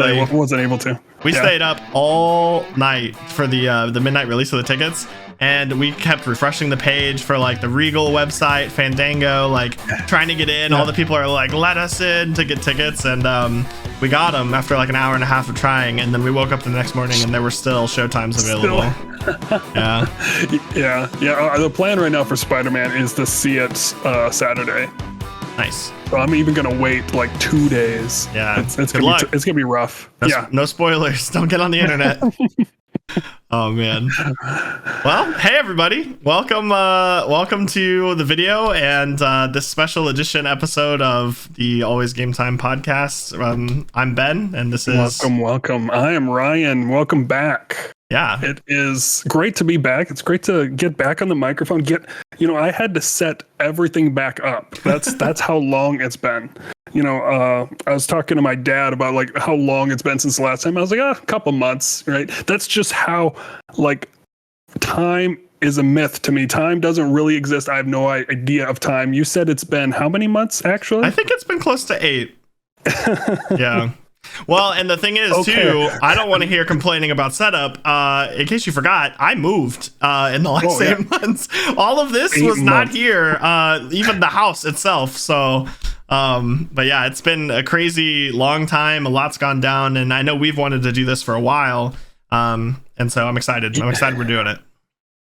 silly. I wasn't able to. We stayed up all night for the midnight release of the tickets, and we kept refreshing the page for like the Regal website, Fandango, like trying to get in. All the people are like, let us in to get tickets, and we got them after like an hour and a half of trying, and then we woke up the next morning and there were still showtimes available. Yeah. The plan right now for Spider-Man is to see it Saturday. Nice. So I'm even gonna wait like 2 days. Yeah, it's gonna be rough. No spoilers. Don't get on the internet. Oh man. Well, hey everybody, welcome to the video and this special edition episode of the Always Gametime Podcast. I'm Ben, and this is welcome. I am Ryan. Welcome back. Yeah, it is great to be back. It's great to get back on the microphone. I had to set everything back up. That's how long it's been. I was talking to my dad about like how long it's been since the last time. I was like, a couple months, right? That's just how like time is a myth to me. Time doesn't really exist. I have no idea of time. You said it's been how many months actually? I think it's been close to 8. Yeah. Well, and the thing is, too, I don't want to hear complaining about setup. In case you forgot, I moved in the last 8 months. All of this was not here, even the house itself. So, but yeah, it's been a crazy long time. A lot's gone down, and I know we've wanted to do this for a while. And so I'm excited. We're doing it.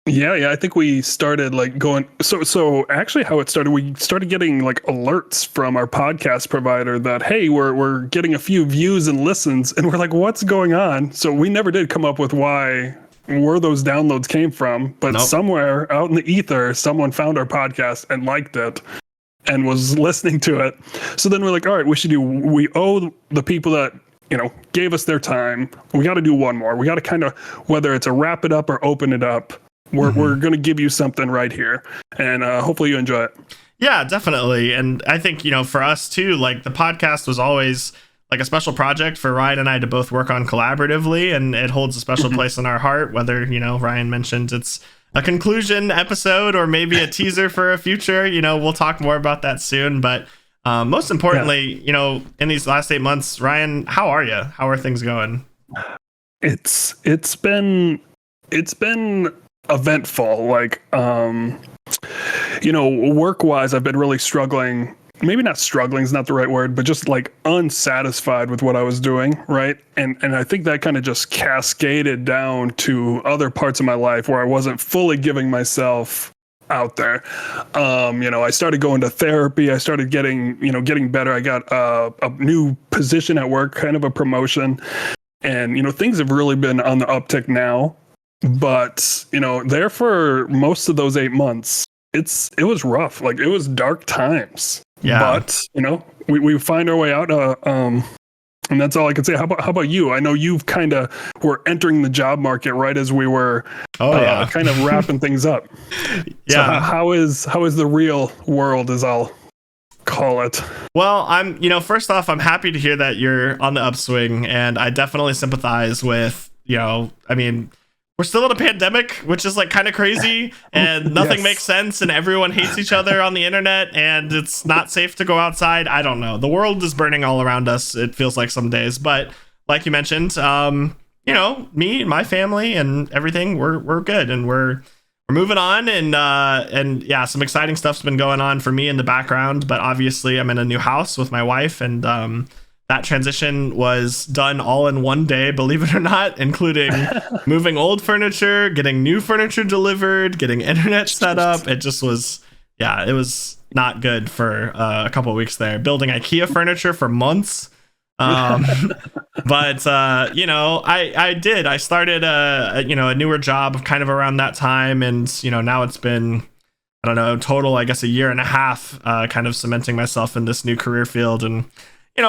Yeah. I think we started like going. So actually, how it started, we started getting like alerts from our podcast provider that hey, we're getting a few views and listens, and we're like, what's going on? So we never did come up with where those downloads came from, but somewhere out in the ether, someone found our podcast and liked it and was listening to it. So then we're like, all right, we owe the people that gave us their time. We got to do one more. We got to kind of, whether it's a wrap it up or open it up. We're going to give you something right here, and hopefully you enjoy it. Yeah, definitely. And I think, for us too, like the podcast was always like a special project for Ryan and I to both work on collaboratively, and it holds a special place in our heart, whether, Ryan mentioned it's a conclusion episode or maybe a teaser for a future, we'll talk more about that soon. But most importantly, in these last 8 months, Ryan, how are you? How are things going? It's been eventful, like work-wise I've been really struggling. Maybe not struggling is not the right word, but just like unsatisfied with what I was doing, right? And I think that kind of just cascaded down to other parts of my life where I wasn't fully giving myself out there. I started going to therapy. I started getting better. I got a new position at work, kind of a promotion, and things have really been on the uptick now. But there for most of those 8 months, it was rough. Like it was dark times. Yeah. But we find our way out. And that's all I can say. How about you? I know you've kind of were entering the job market right as we were kind of wrapping things up. Yeah. So how is the real world, as I'll call it? Well, I'm first off, I'm happy to hear that you're on the upswing, and I definitely sympathize with we're still in a pandemic, which is like kind of crazy, and nothing makes sense, and everyone hates each other on the internet, and it's not safe to go outside. I don't know. The world is burning all around us, it feels like some days. But like you mentioned, me and my family and everything, we're good, and we're moving on, and yeah, some exciting stuff's been going on for me in the background. But obviously, I'm in a new house with my wife, and that transition was done all in one day, believe it or not, including moving old furniture, getting new furniture delivered, getting internet set up. It just was, it was not good for a couple of weeks there. Building IKEA furniture for months. But, I started a newer job kind of around that time. And, now it's been, I don't know, total, I guess, a year and a half, kind of cementing myself in this new career field. And,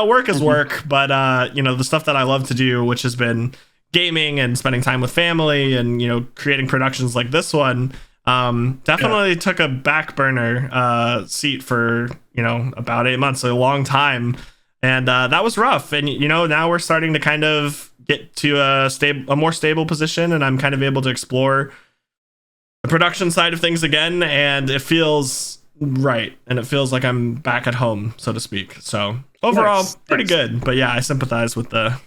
work is work, but, the stuff that I love to do, which has been gaming and spending time with family and, creating productions like this one, definitely took a back burner seat for, about 8 months, a long time. And that was rough. And, now we're starting to kind of get to a more stable position, and I'm kind of able to explore the production side of things again. And it feels right. And it feels like I'm back at home, so to speak. So overall, pretty good. But yeah, I sympathize with the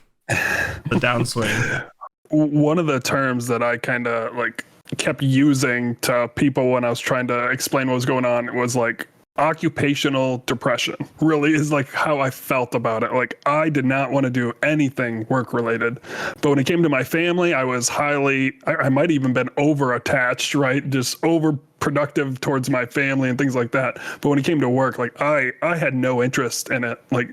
the downswing. One of the terms that I kind of like kept using to people when I was trying to explain what was going on was like occupational depression. Really is like how I felt about it. Like I did not want to do anything work related, but when it came to my family, I was I might even been over attached, right? Just over productive towards my family and things like that. But when it came to work, like I had no interest in it. Like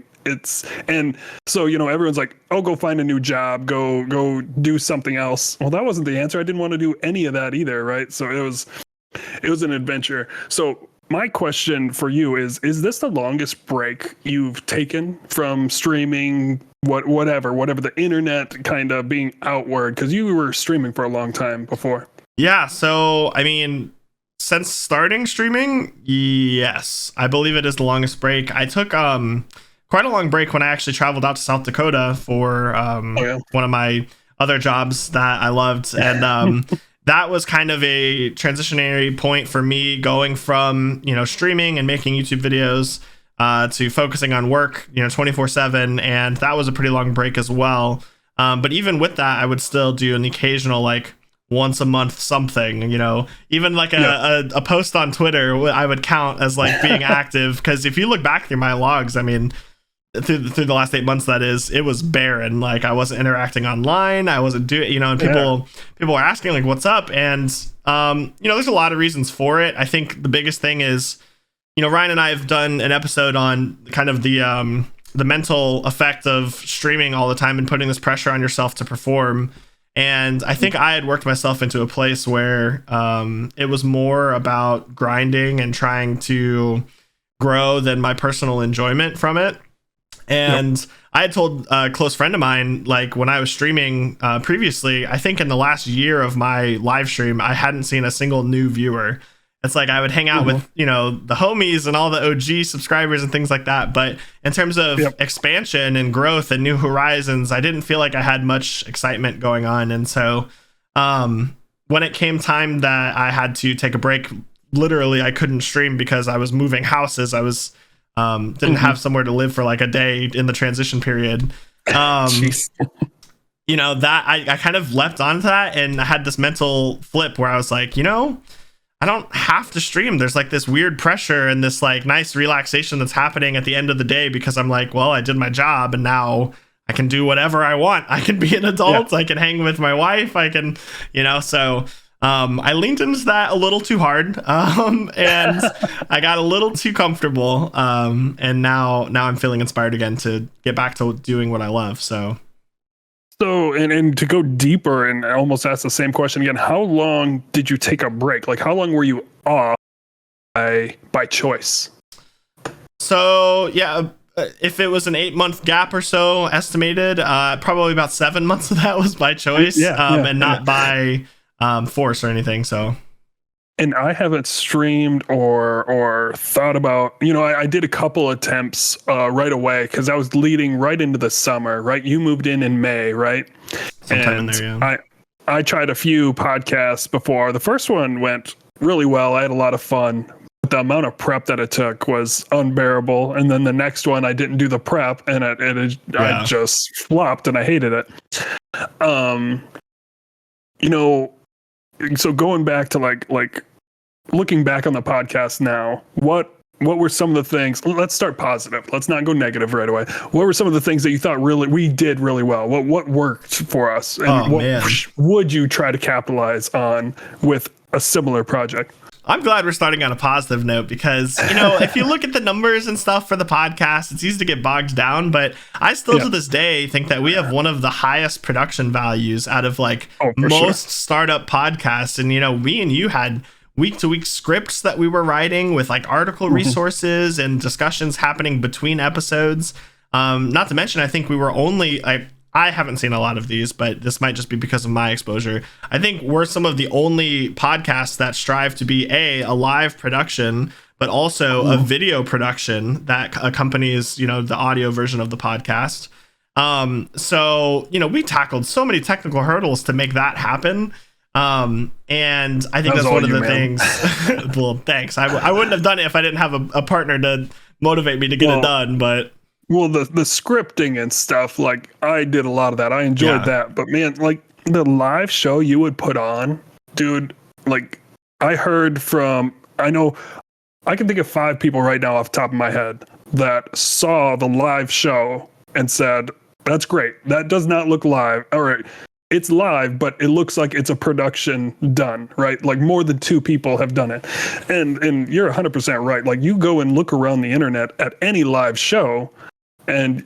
and so, everyone's like, oh, go find a new job, go do something else. Well, that wasn't the answer. I didn't want to do any of that either, right? So it was an adventure. So my question for you is this the longest break you've taken from streaming, whatever the internet kind of being outward? Because you were streaming for a long time before. Yeah, so I mean, since starting streaming, yes, I believe it is the longest break. I took quite a long break when I actually traveled out to South Dakota for one of my other jobs that I loved. And that was kind of a transitionary point for me, going from, streaming and making YouTube videos to focusing on work, 24/7. And that was a pretty long break as well. But even with that, I would still do an occasional, like, once a month something, even like a post on Twitter, I would count as like being active. Because if you look back through my logs, I mean, through the last 8 months, that is, it was barren. Like I wasn't interacting online, I wasn't doing, and people were asking like, what's up? And there's a lot of reasons for it. I think the biggest thing is, Ryan and I have done an episode on kind of the mental effect of streaming all the time and putting this pressure on yourself to perform. And I think I had worked myself into a place where it was more about grinding and trying to grow than my personal enjoyment from it. And I had told a close friend of mine, like when I was streaming previously, I think in the last year of my live stream, I hadn't seen a single new viewer. It's like I would hang out with, the homies and all the OG subscribers and things like that. But in terms of expansion and growth and new horizons, I didn't feel like I had much excitement going on. And so when it came time that I had to take a break, literally I couldn't stream because I was moving houses. I was didn't have somewhere to live for like a day in the transition period. That I kind of leapt onto that, and I had this mental flip where I was like, I don't have to stream. There's like this weird pressure and this like nice relaxation that's happening at the end of the day, because I'm like, well, I did my job and now I can do whatever I want. I can be an adult. I can hang with my wife. I can, so I leaned into that a little too hard, and I got a little too comfortable, and now I'm feeling inspired again to get back to doing what I love. So and to go deeper and almost ask the same question again, how long did you take a break? Like how long were you off by choice? So if it was an 8-month gap or so estimated, probably about 7 months of that was by choice, and not by force or anything. So, and I haven't streamed or thought about, I did a couple attempts right away because I was leading right into the summer, right? You moved in May, right? Sometime in there, yeah. I tried a few podcasts before. The first one went really well. I had a lot of fun. But the amount of prep that it took was unbearable. And then the next one, I didn't do the prep, and I just flopped, and I hated it. So going back to like looking back on the podcast now, what were some of the things? Let's start positive. Let's not go negative right away. What were some of the things that you thought we did really well? What worked for us? And would you try to capitalize on with a similar project? I'm glad we're starting on a positive note, because, if you look at the numbers and stuff for the podcast, it's easy to get bogged down. But I still to this day think that we have one of the highest production values out of most startup podcasts. And, me and you had week-to-week scripts that we were writing with like article resources and discussions happening between episodes. Not to mention, I think we were only I haven't seen a lot of these, but this might just be because of my exposure. I think we're some of the only podcasts that strive to be a live production, but also a video production that accompanies, the audio version of the podcast. So, we tackled so many technical hurdles to make that happen. And I think that's one of the things. Well, thanks. I wouldn't have done it if I didn't have a partner to motivate me to get it done, but Well, the scripting and stuff, like I did a lot of that. I enjoyed that. But man, like the live show you would put on, dude, like I know I can think of 5 people right now off the top of my head that saw the live show and said, that's great. That does not look live. All right. It's live, but it looks like it's a production done, right? Like more than 2 people have done it. And you're 100% right. Like you go and look around the internet at any live show, and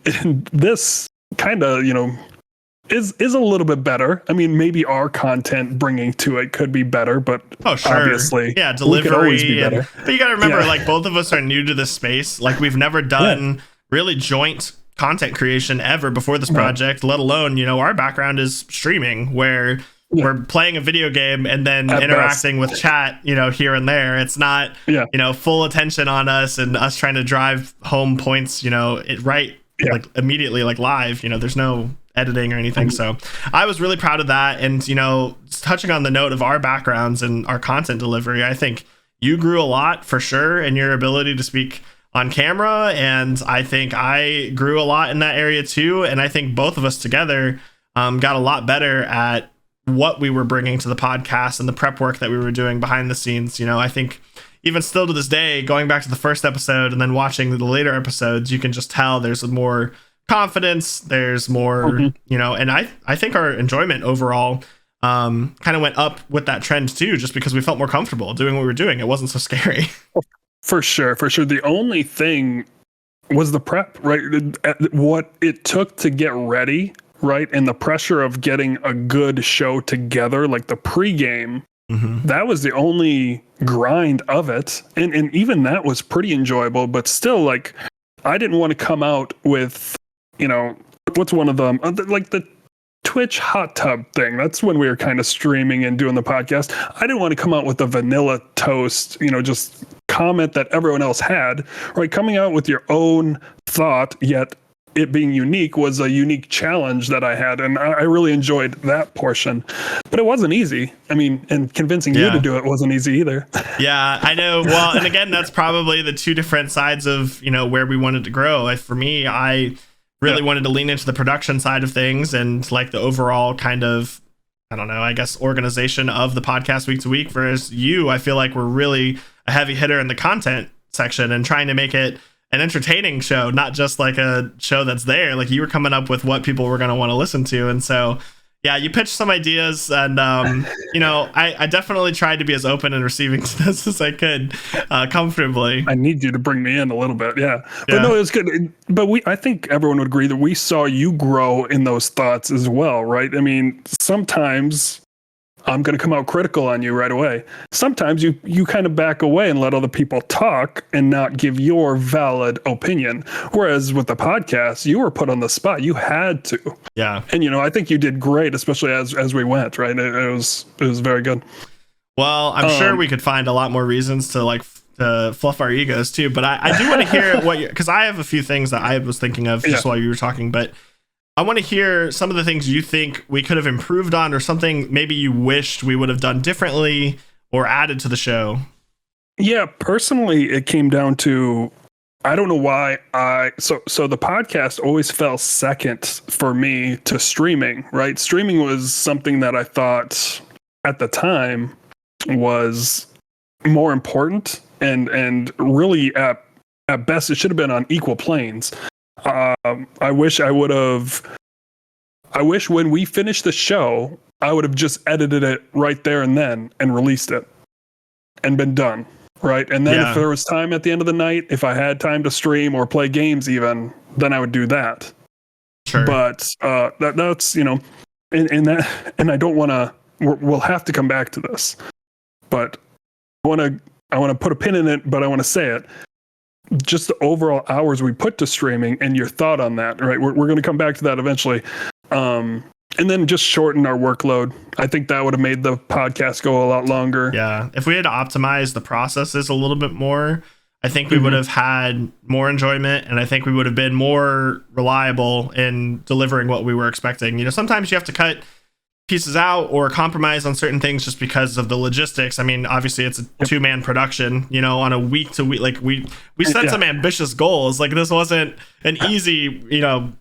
this kind of, is a little bit better. I mean, maybe our content bringing to it could be better, but obviously, delivery could always be better. But you got to remember, like both of us are new to this space. Like we've never done really joint content creation ever before this project, let alone, our background is streaming where we're playing a video game and then interacting with chat, here and there. It's not, full attention on us and us trying to drive home points, like immediately, like live, there's no editing or anything. So I was really proud of that. And, touching on the note of our backgrounds and our content delivery, I think you grew a lot for sure in your ability to speak on camera, and I think I grew a lot in that area too. And I think both of us together got a lot better at what we were bringing to the podcast and the prep work that we were doing behind the scenes. I think even still to this day, going back to the first episode and then watching the later episodes, you can just tell there's more confidence, there's more, and I think our enjoyment overall kind of went up with that trend too, just because we felt more comfortable doing what we were doing. It wasn't so scary. For sure. The only thing was the prep, right? What it took to get ready, right? And the pressure of getting a good show together, like the pregame, that was the only grind of it. And even that was pretty enjoyable, but still, like, I didn't want to come out with, what's one of them? Like the Twitch hot tub thing. That's when we were kind of streaming and doing the podcast. I didn't want to come out with the vanilla toast, just comment that everyone else had, right? Coming out with your own thought, yet it being unique was a unique challenge that I had. And I really enjoyed that portion, but it wasn't easy. I mean, and convincing you to do it wasn't easy either. Yeah, I know. Well, and again, that's probably the 2 different sides of, where we wanted to grow. For me, I really wanted to lean into the production side of things and like the overall kind of, I don't know, I guess organization of the podcast week to week, whereas you, I feel like we're really a heavy hitter in the content section and trying to make it an entertaining show, not just like a show that's there. Like you were coming up with what people were going to want to listen to. And so, yeah, you pitched some ideas and, I definitely tried to be as open and receiving to this as I could comfortably. I need you to bring me in a little bit. Yeah. But no, it was good. But I think everyone would agree that we saw you grow in those thoughts as well, right? I mean, sometimes I'm going to come out critical on you right away. Sometimes you kind of back away and let other people talk and not give your valid opinion. Whereas with the podcast, you were put on the spot. You had to. Yeah. And, I think you did great, especially as we went, right? It was very good. Well, I'm sure we could find a lot more reasons to fluff our egos too. But I do want to hear because I have a few things that I was thinking of just while you were talking, but I want to hear some of the things you think we could have improved on or something maybe you wished we would have done differently or added to the show. Yeah, personally, it came down to, I don't know why so the podcast always fell second for me to streaming, right? Streaming was something that I thought at the time was more important and really at best it should have been on equal planes. I wish when we finished the show, I would have just edited it right there and then and released it and been done. Right. And then if there was time at the end of the night, if I had time to stream or play games even, then I would do that. Sure. But that's, and I don't want to, we'll have to come back to this, but I want to put a pin in it, but I want to say it. Just the overall hours we put to streaming and your thought on that, right? We're going to come back to that eventually. And then just shorten our workload. I think that would have made the podcast go a lot longer. Yeah. If we had optimized the processes a little bit more, I think we would have had more enjoyment and I think we would have been more reliable in delivering what we were expecting. Sometimes you have to cut pieces out or compromise on certain things just because of the logistics. I mean, obviously it's a 2-man production, you know, on a week to week. Like we set some ambitious goals. Like this wasn't an easy, you know,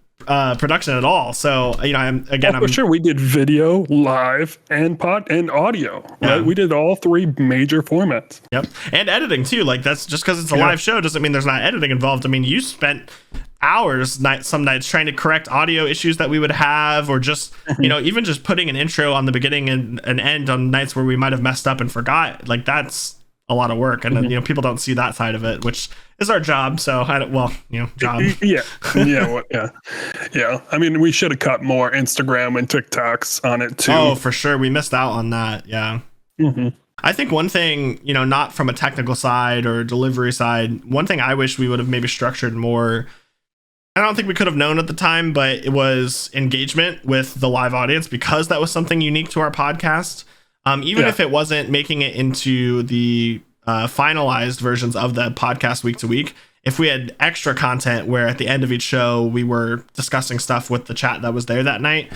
production at all. So, you know, I'm sure we did video, live, and audio, right? Yeah. We did all 3 major formats. Yep. And editing too. Like that's just because it's a live show doesn't mean there's not editing involved. I mean, you spent hours some nights trying to correct audio issues that we would have, or just you know, even just putting an intro on the beginning and an end on nights where we might have messed up and forgot. Like that's a lot of work, and you know, people don't see that side of it, which is our job. So job. Yeah. I mean, we should have cut more Instagram and TikToks on it too. Oh, for sure, we missed out on that. Yeah. I think one thing, you know, not from a technical side or delivery side, one thing I wish we would have maybe structured more, I don't think we could have known at the time, but it was engagement with the live audience, because that was something unique to our podcast. Even if it wasn't making it into the finalized versions of the podcast week to week, if we had extra content where at the end of each show we were discussing stuff with the chat that was there that night,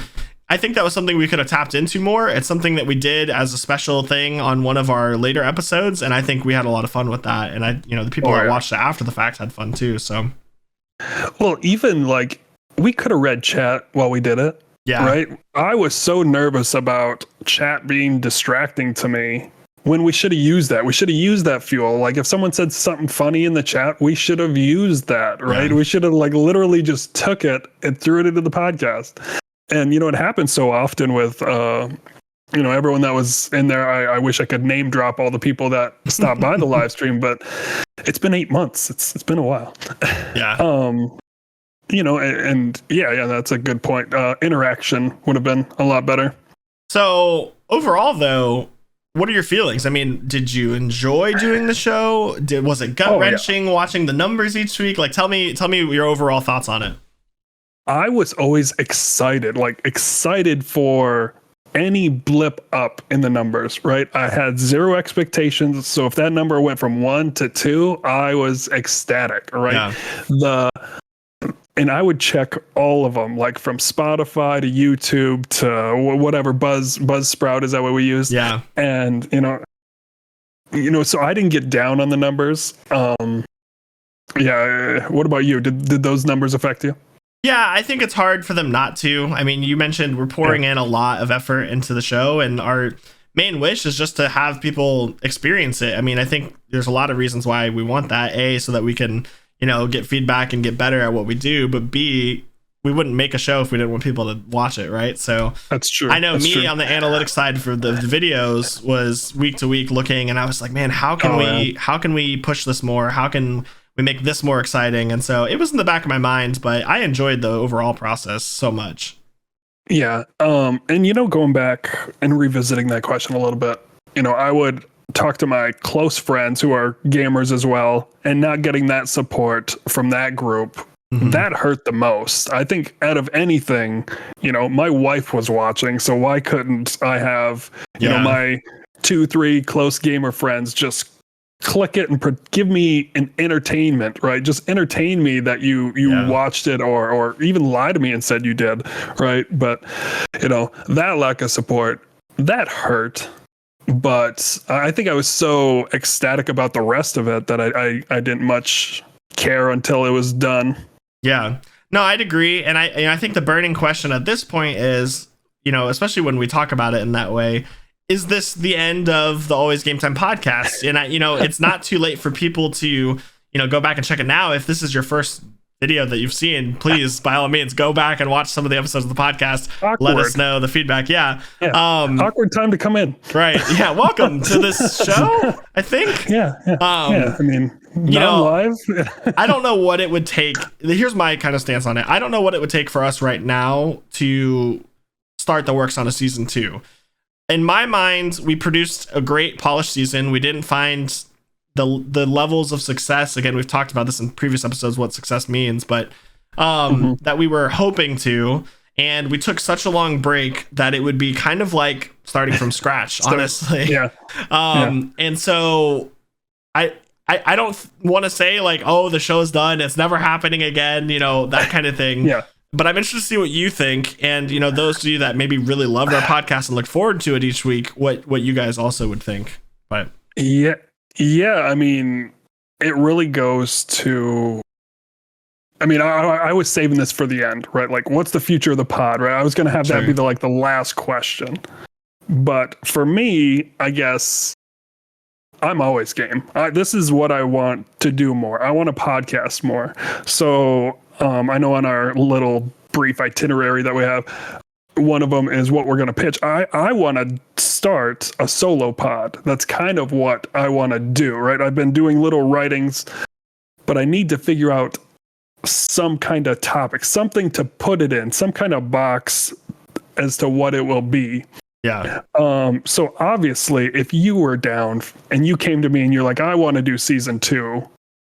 I think that was something we could have tapped into more. It's something that we did as a special thing on one of our later episodes, and I think we had a lot of fun with that. And the people that watched it after the fact had fun too. So. Well, even like we could have read chat while we did it. Yeah. Right. I was so nervous about chat being distracting to me when we should have used that. We should have used that fuel. Like if someone said something funny in the chat, we should have used that. Right. Yeah. We should have like literally just took it and threw it into the podcast. And, you know, it happens so often with, you know, everyone that was in there. I wish I could name drop all the people that stopped by the live stream, but it's been 8 months. It's been a while. Yeah. You know, and that's a good point. Interaction would have been a lot better. So overall, though, what are your feelings? I mean, did you enjoy doing the show? Was it gut wrenching watching the numbers each week? Like, tell me your overall thoughts on it. I was always excited for any blip up in the numbers, right? I had zero expectations. So if that number went from 1 to 2, I was ecstatic, right? Yeah. And I would check all of them, like from Spotify to YouTube to whatever Buzzsprout, is that what we used? Yeah. And you know, so I didn't get down on the numbers. Yeah. What about you? Did those numbers affect you? Yeah, I think it's hard for them not to. I mean, you mentioned we're pouring in a lot of effort into the show, and our main wish is just to have people experience it. I mean, I think there's a lot of reasons why we want that. A, so that we can, you know, get feedback and get better at what we do, but B, we wouldn't make a show if we didn't want people to watch it, right? So that's true. I know on the analytics side for the videos was week to week looking, and I was like, man, how can we push this more? How can we make this more exciting? And so it was in the back of my mind, but I enjoyed the overall process so much. Yeah. And, you know, going back and revisiting that question a little bit, you know, I would talk to my close friends who are gamers as well, and not getting that support from that group, that hurt the most. I think out of anything, you know, my wife was watching, so why couldn't I have, you know, my 2-3 close gamer friends just click it and give me an entertainment, right? Just entertain me that you watched it, or even lie to me and said you did, right? But, you know, that lack of support, that hurt. But I think I was so ecstatic about the rest of it that I didn't much care until it was done. Yeah, no, I'd agree. And I think the burning question at this point is, you know, especially when we talk about it in that way, is this the end of the Always Gametime podcast? And you know, it's not too late for people to, you know, go back and check it now. If this is your first video that you've seen, please, by all means, go back and watch some of the episodes of the podcast. Awkward. Let us know the feedback. Yeah. Awkward time to come in. Right. Yeah. Welcome to this show, I think. Yeah. I mean, you know, live. I don't know what it would take. Here's my kind of stance on it. I don't know what it would take for us right now to start the works on a season 2. In my mind, we produced a great polished season. We didn't find the levels of success. Again, we've talked about this in previous episodes, what success means, but that we were hoping to. And we took such a long break that it would be kind of like starting from scratch, honestly. Yeah. And so I don't want to say like, oh, the show's done, it's never happening again, you know, that kind of thing. Yeah. But I'm interested to see what you think, and those of you that maybe really loved our podcast and look forward to it each week, what you guys also would think. But yeah. I mean, it really goes to. I mean, I was saving this for the end, right? Like, what's the future of the pod, right? I was going to have that be the last question. But for me, I guess I'm always game. This is what I want to do more. I want to podcast more. So I know on our little brief itinerary that we have, one of them is what we're going to pitch. I want to start a solo pod. That's kind of what I want to do, right? I've been doing little writings, but I need to figure out some kind of topic, something to put it in, some kind of box as to what it will be. Yeah. So obviously, if you were down and you came to me and you're like, I want to do season 2,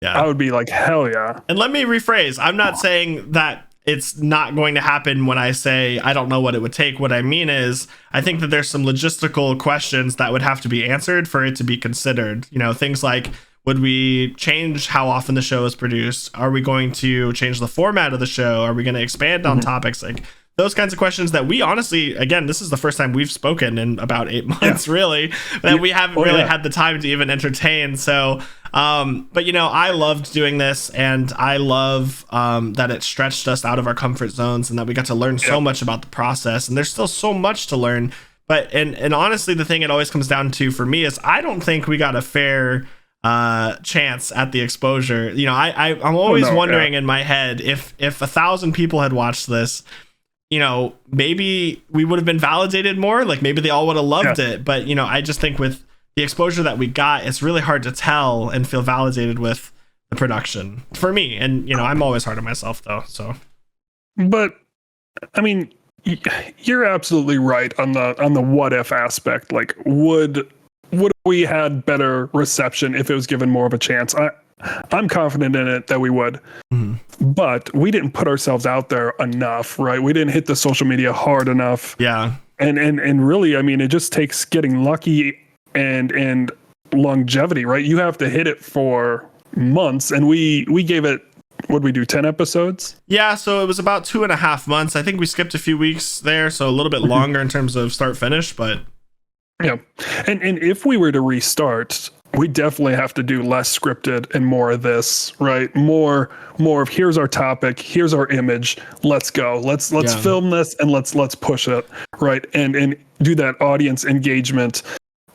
I would be like, hell yeah. And let me rephrase. I'm not saying that it's not going to happen when I say I don't know what it would take. What I mean is, I think that there's some logistical questions that would have to be answered for it to be considered. Things like, would we change how often the show is produced? Are we going to change the format of the show? Are we going to expand on topics? Like, those kinds of questions that we honestly, again, this is the first time we've spoken in about 8 months, really, that we haven't really had the time to even entertain. So, but I loved doing this, and I love that it stretched us out of our comfort zones, and that we got to learn so much about the process. And there's still so much to learn. But and honestly, the thing it always comes down to for me is I don't think we got a fair chance at the exposure. I'm always wondering in my head if 1,000 people had watched this, maybe we would have been validated more. Like, maybe they all would have loved it. But, I just think with the exposure that we got, it's really hard to tell and feel validated with the production for me. And, I'm always hard on myself, though. So, but I mean, you're absolutely right on the what if aspect. Like, would we had better reception if it was given more of a chance? I'm confident in it that we would, but we didn't put ourselves out there enough, right? We didn't hit the social media hard enough. Yeah. And really, I mean, it just takes getting lucky and longevity, right? You have to hit it for months, and we gave it, what'd we do, 10 episodes? Yeah, so it was about 2.5 months. I think we skipped a few weeks there, so a little bit longer in terms of start finish, but yeah. And if we were to restart, we definitely have to do less scripted and more of this, right? More of, here's our topic, here's our image, let's go. Let's film this and let's push it, right? And do that audience engagement.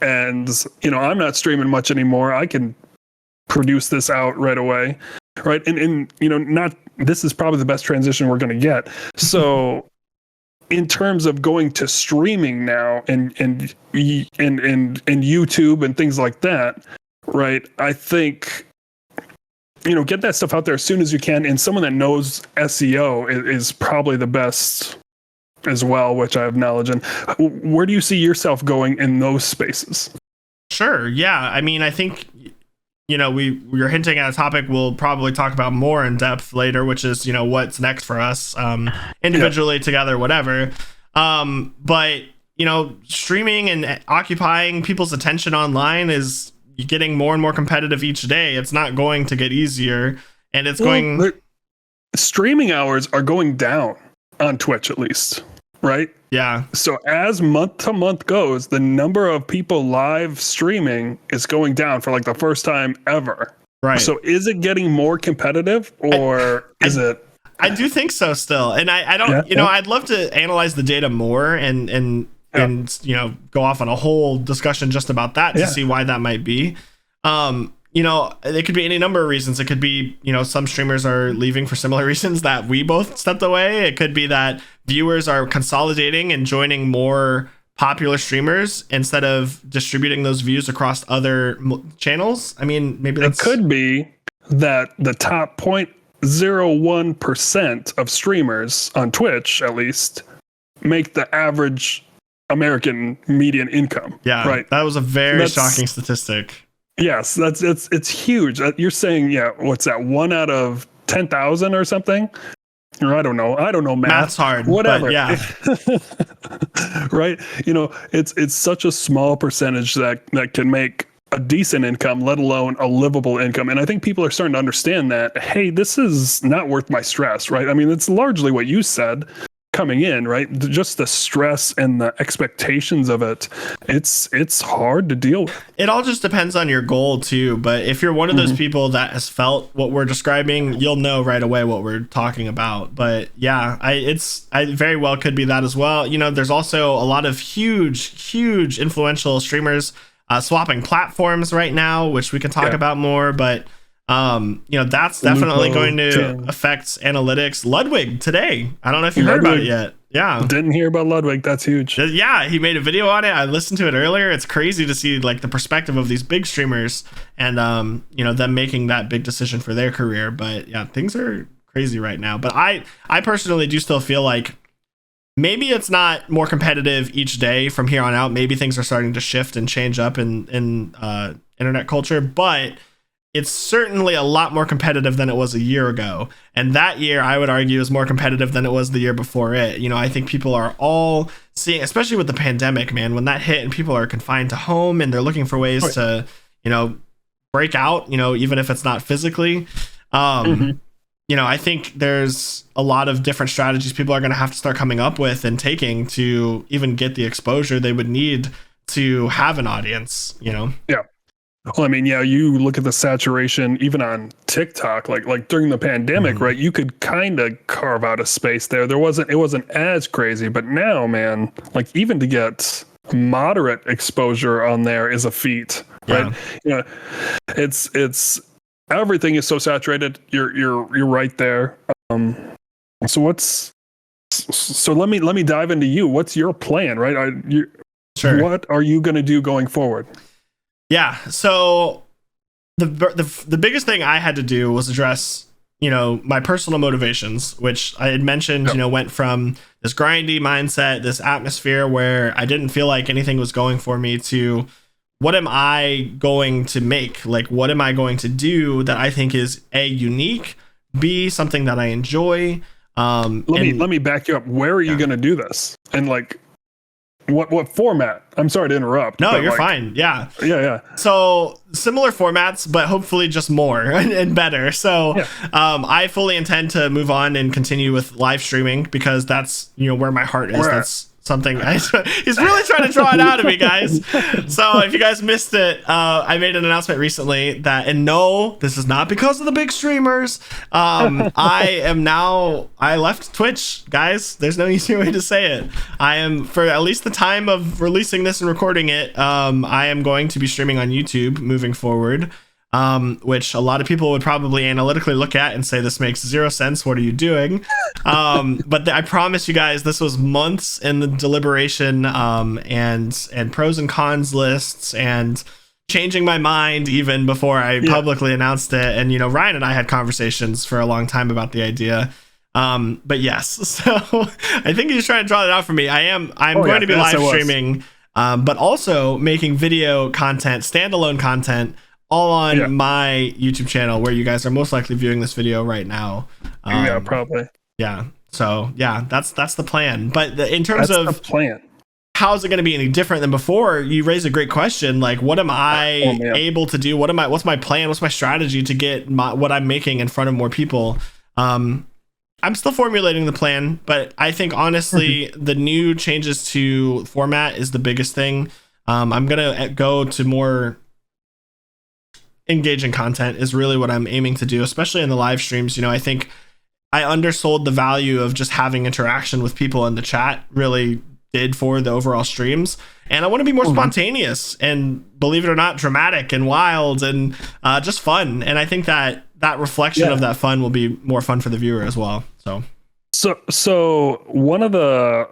And I'm not streaming much anymore. I can produce this out right away, right? And not, this is probably the best transition we're going to get. So in terms of going to streaming now and YouTube and things like that, right? I think, get that stuff out there as soon as you can. And someone that knows SEO is probably the best as well, which I have knowledge in. Where do you see yourself going in those spaces? Sure. Yeah. I mean, I think, we're hinting at a topic we'll probably talk about more in depth later, which is, what's next for us, individually, together, whatever. But, streaming and occupying people's attention online is getting more and more competitive each day. It's not going to get easier, and it's streaming hours are going down on Twitch, at least, right? Yeah. So as month to month goes, the number of people live streaming is going down for like the first time ever. Right. So is it getting more competitive, or is it? I do think so still. And I don't, I'd love to analyze the data more and go off on a whole discussion just about that to see why that might be. It could be any number of reasons. It could be, some streamers are leaving for similar reasons that we both stepped away. It could be that viewers are consolidating and joining more popular streamers instead of distributing those views across other channels. I mean, maybe it could be that the top 0.01% of streamers on Twitch, at least, make the average American median income. Yeah, right. That was a very shocking statistic. Yes, it's huge. You're saying, what's that? 1 out of 10,000 or something? Or I don't know math. Math's hard. Whatever. Yeah. Right. It's such a small percentage that can make a decent income, let alone a livable income. And I think people are starting to understand that, hey, this is not worth my stress, right? I mean, it's largely what you said coming in, right? Just the stress and the expectations of it. It's hard to deal with. It all just depends on your goal too. But if you're one of those people that has felt what we're describing, you'll know right away what we're talking about. But yeah, I very well could be that as well. You know, there's also a lot of huge influential streamers swapping platforms right now, which we can talk about more, but you know, that's definitely going to affect analytics. Ludwig today, I don't know if you heard about it yet. Yeah, didn't hear about Ludwig. That's huge. Yeah, he made a video on it. I listened to it earlier. It's crazy to see like the perspective of these big streamers and you know, them making that big decision for their career. But yeah, things are crazy right now. But I personally do still feel like maybe it's not more competitive each day from here on out. Maybe things are starting to shift and change up in internet culture, but it's certainly a lot more competitive than it was a year ago. And that year, I would argue, is more competitive than it was the year before it. You know, I think people are all seeing, especially with the pandemic, man, when that hit and people are confined to home and they're looking for ways to, you know, break out, you know, even if it's not physically. You know, I think there's a lot of different strategies people are going to have to start coming up with and taking to even get the exposure they would need to have an audience, you know? Yeah. Well, I mean, yeah, you look at the saturation even on TikTok, like during the pandemic, right? You could kind of carve out a space there. It wasn't as crazy, but now, man, like even to get moderate exposure on there is a feat, right? You know, it's everything is so saturated. You're right there. So let me dive into you. What's your plan, right? Sure. What are you going to do going forward? Yeah. So the biggest thing I had to do was address, you know, my personal motivations, which I had mentioned, you know, went from this grindy mindset, this atmosphere where I didn't feel like anything was going for me, to what am I going to make? Like, what am I going to do that I think is A, unique, B, something that I enjoy? Let me back you up. Where are you going to do this? And like, what format? I'm sorry to interrupt. No, you're fine. Yeah. Yeah. So similar formats, but hopefully just more and better. So I fully intend to move on and continue with live streaming because that's, you know, where my heart is. That's something he's really trying to draw it out of me, guys. So if you guys missed it, I made an announcement recently that, and no, this is not because of the big streamers. I left Twitch, guys. There's no easier way to say it. I am, for at least the time of releasing this and recording it, I am going to be streaming on YouTube moving forward. Which a lot of people would probably analytically look at and say, this makes zero sense. What are you doing? But I promise you guys, this was months in the deliberation, and pros and cons lists, and changing my mind even before I publicly announced it. And, you know, Ryan and I had conversations for a long time about the idea. But yes, so I think he's trying to draw it out for me. I'm going to be live streaming, but also making video content, standalone content, all on my YouTube channel, where you guys are most likely viewing this video right now. Yeah, probably. Yeah. So yeah, that's the plan. But in terms of the plan, how is it going to be any different than before? You raise a great question. Like, what am I able to do? What's my plan? What's my strategy to get what I'm making in front of more people? I'm still formulating the plan, but I think honestly, the new changes to format is the biggest thing. I'm going to go to more engaging content is really what I'm aiming to do, especially in the live streams. You know, I think I undersold the value of just having interaction with people in the chat really did for the overall streams. And I want to be more spontaneous and, believe it or not, dramatic and wild and just fun. And I think that reflection of that fun will be more fun for the viewer as well. So one of the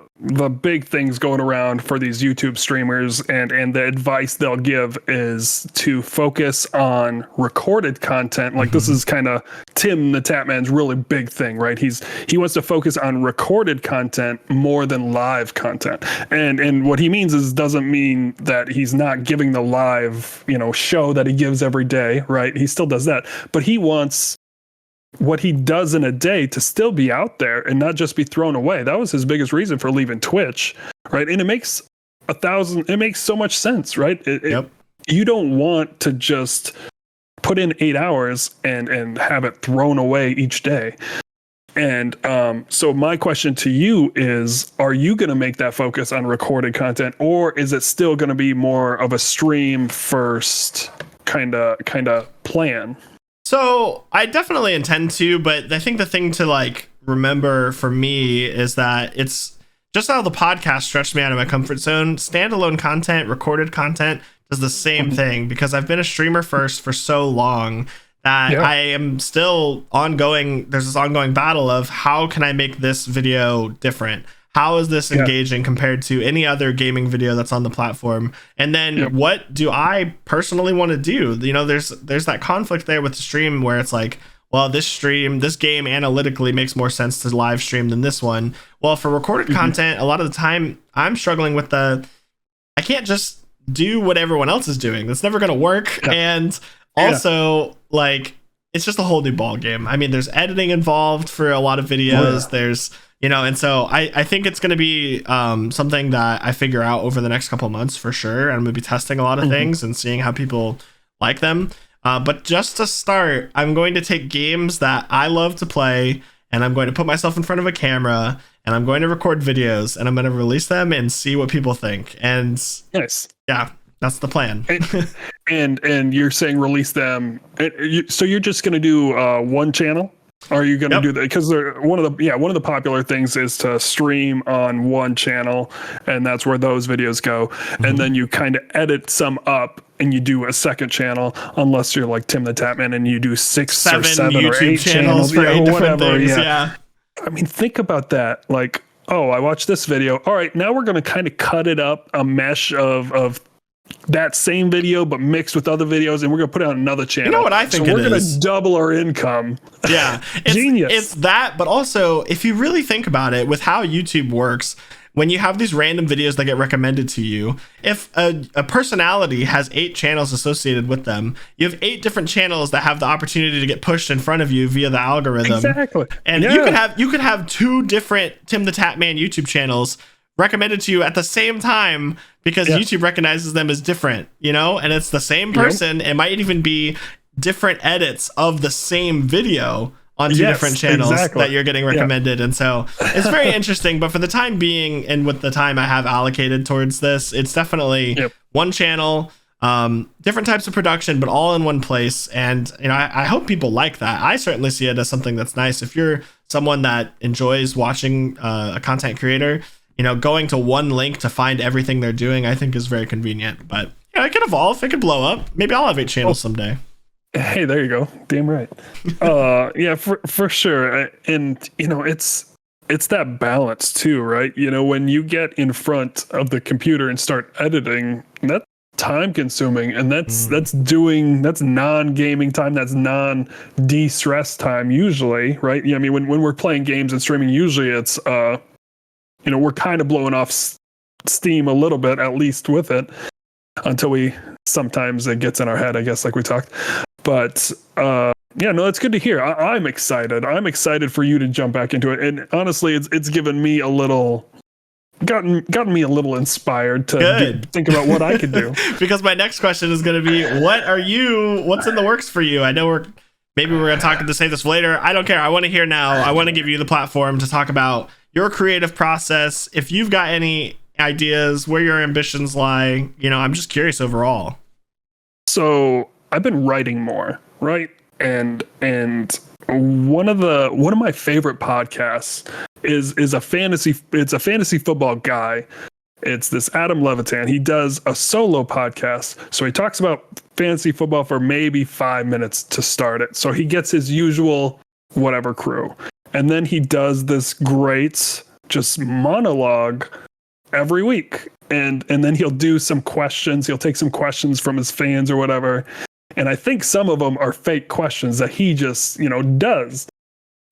big things going around for these YouTube streamers and the advice they'll give is to focus on recorded content. Like this is kind of Tim the Tapman's really big thing, right? He wants to focus on recorded content more than live content. And what he means is doesn't mean that he's not giving the live, you know, show that he gives every day, right? He still does that, but he wants what he does in a day to still be out there and not just be thrown away. That was his biggest reason for leaving Twitch, right? And it makes so much sense, right? you don't want to just put in 8 hours and have it thrown away each day. And so my question to you is, are you going to make that focus on recorded content, or is it still going to be more of a stream first kind of plan? So I definitely intend to, but I think the thing to like remember for me is that it's just how the podcast stretched me out of my comfort zone. Standalone content, recorded content does the same thing, because I've been a streamer first for so long that I am still ongoing. There's this ongoing battle of how can I make this video different? How is this engaging compared to any other gaming video that's on the platform? And then what do I personally want to do? You know, there's that conflict there with the stream where it's like, well, this game analytically makes more sense to live stream than this one. Well, for recorded content, a lot of the time I'm struggling with I can't just do what everyone else is doing. That's never going to work. And also, like, it's just a whole new ball game. I mean, there's editing involved for a lot of videos. There's, you know, and so I think it's going to be something that I figure out over the next couple of months for sure. And I'm going to be testing a lot of things and seeing how people like them. But just to start, I'm going to take games that I love to play, and I'm going to put myself in front of a camera, and I'm going to record videos, and I'm going to release them and see what people think. And yeah, that's the plan. and you're saying release them. So you're just going to do one channel? Are you going to do that? Because one of the popular things is to stream on one channel, and that's where those videos go. And then you kind of edit some up and you do a second channel, unless you're like Tim the Tapman and you do 6 or 7 YouTube or 8 channels for 8 different things. I mean, think about that. Like, oh, I watched this video. All right, now we're going to kind of cut it up, a mesh of that same video but mixed with other videos, and we're gonna put it on another channel. You know what I think? So we're gonna double our income. Yeah, genius. It's that, but also if you really think about it, with how YouTube works, when you have these random videos that get recommended to you, if a personality has 8 channels associated with them, you have 8 different channels that have the opportunity to get pushed in front of you via the algorithm. Exactly. And you could have 2 different Tim the Tapman YouTube channels recommended to you at the same time, because YouTube recognizes them as different, you know, and it's the same person. It might even be different edits of the same video on 2 different channels that you're getting recommended. And so it's very interesting, but for the time being, and with the time I have allocated towards this, it's definitely one channel, different types of production, but all in one place. And, you know, I hope people like that. I certainly see it as something that's nice. If you're someone that enjoys watching a content creator, you know, going to one link to find everything they're doing, I think is very convenient. But you know, it could evolve, it could blow up. Maybe I'll have 8 channels someday. Hey, there you go. Damn right. Yeah, for sure. And you know, it's that balance too, right? You know, when you get in front of the computer and start editing, that's time consuming, and that's non-gaming time, that's non-de-stress time usually, right? Yeah, I mean, when we're playing games and streaming, usually it's you know, we're kind of blowing off steam a little bit, at least with it, until sometimes it gets in our head, I guess, like we talked. But yeah, no, it's good to hear. I'm excited. I'm excited for you to jump back into it. And honestly, it's given me gotten me a little inspired to think about what I could do. Because my next question is going to be, what's in the works for you? I know maybe we're going to talk to say this later. I don't care. I want to hear now. I want to give you the platform to talk about your creative process. If you've got any ideas, where your ambitions lie, you know, I'm just curious overall. So I've been writing more, right? And one of my favorite podcasts is a fantasy football guy. It's this Adam Levitan. He does a solo podcast. So he talks about fantasy football for maybe 5 minutes to start it. So he gets his usual whatever crew. And then he does this great just monologue every week. And then he'll do some questions. He'll take some questions from his fans or whatever. And I think some of them are fake questions that he just, you know, does.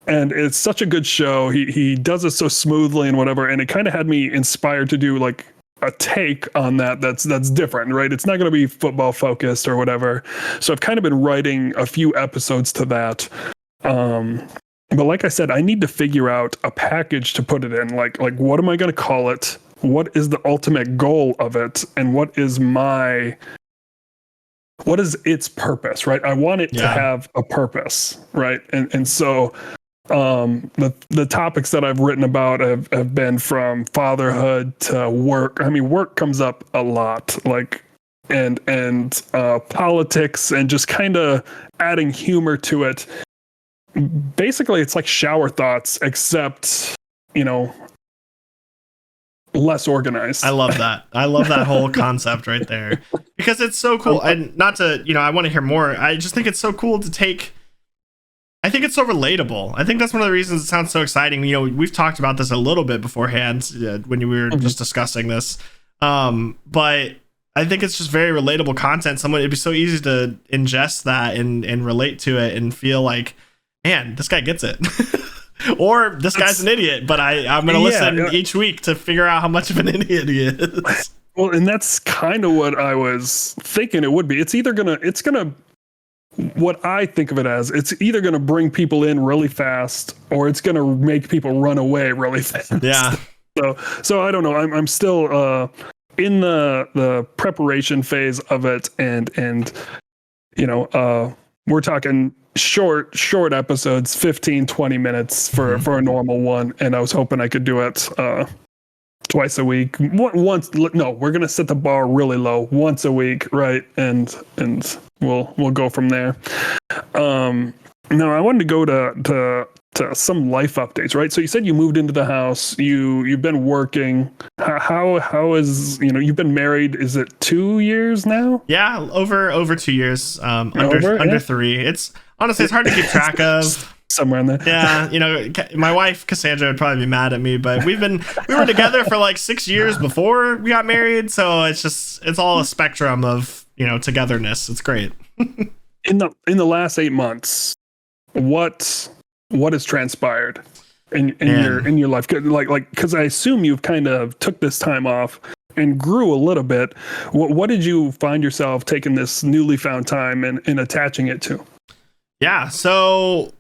And it's such a good show. He does it so smoothly and whatever. And it kind of had me inspired to do like a take on that's different, right? It's not going to be football focused or whatever. So I've kind of been writing a few episodes to that. But like I said, I need to figure out a package to put it in. Like what am I going to call it? What is the ultimate goal of it? And what is my what is its purpose, right? I want it to have a purpose, right? And so the topics that I've written about have been from fatherhood to work. I mean, work comes up a lot, like, and politics, and just kind of adding humor to it. Basically, it's like shower thoughts, except, less organized. I love that. I love that whole concept right there, because it's so cool. And not to, I want to hear more. I just think it's so cool to take. I think it's so relatable. I think that's one of the reasons it sounds so exciting. We've talked about this a little bit beforehand when we were just discussing this. But I think it's just very relatable content. It'd be so easy to ingest that and relate to it and feel like, man, this guy gets it. Or this guy's an idiot, but I'm going to listen each week to figure out how much of an idiot he is. Well, and that's kind of what I was thinking it would be. What I think of it as, it's either going to bring people in really fast, or it's going to make people run away really fast. Yeah. So I don't know. I'm still in the preparation phase of it, and we're talking short episodes, 15-20 minutes for a normal one, and I was hoping I could do it twice a week. We're gonna set the bar really low, once a week, right? And we'll go from there. No, I wanted to go to some life updates, right? So you said you moved into the house, you've been working. How is, you've been married, is it 2 years now? Yeah, over 2 years. Under 3. It's honestly, it's hard to keep track of. Somewhere in there. Yeah, my wife Cassandra would probably be mad at me, but we were together for like 6 years before we got married, so it's all a spectrum of togetherness. It's great. In the last 8 months, what has transpired in your life? Like because I assume you've kind of took this time off and grew a little bit. What did you find yourself taking this newly found time and attaching it to? Yeah, so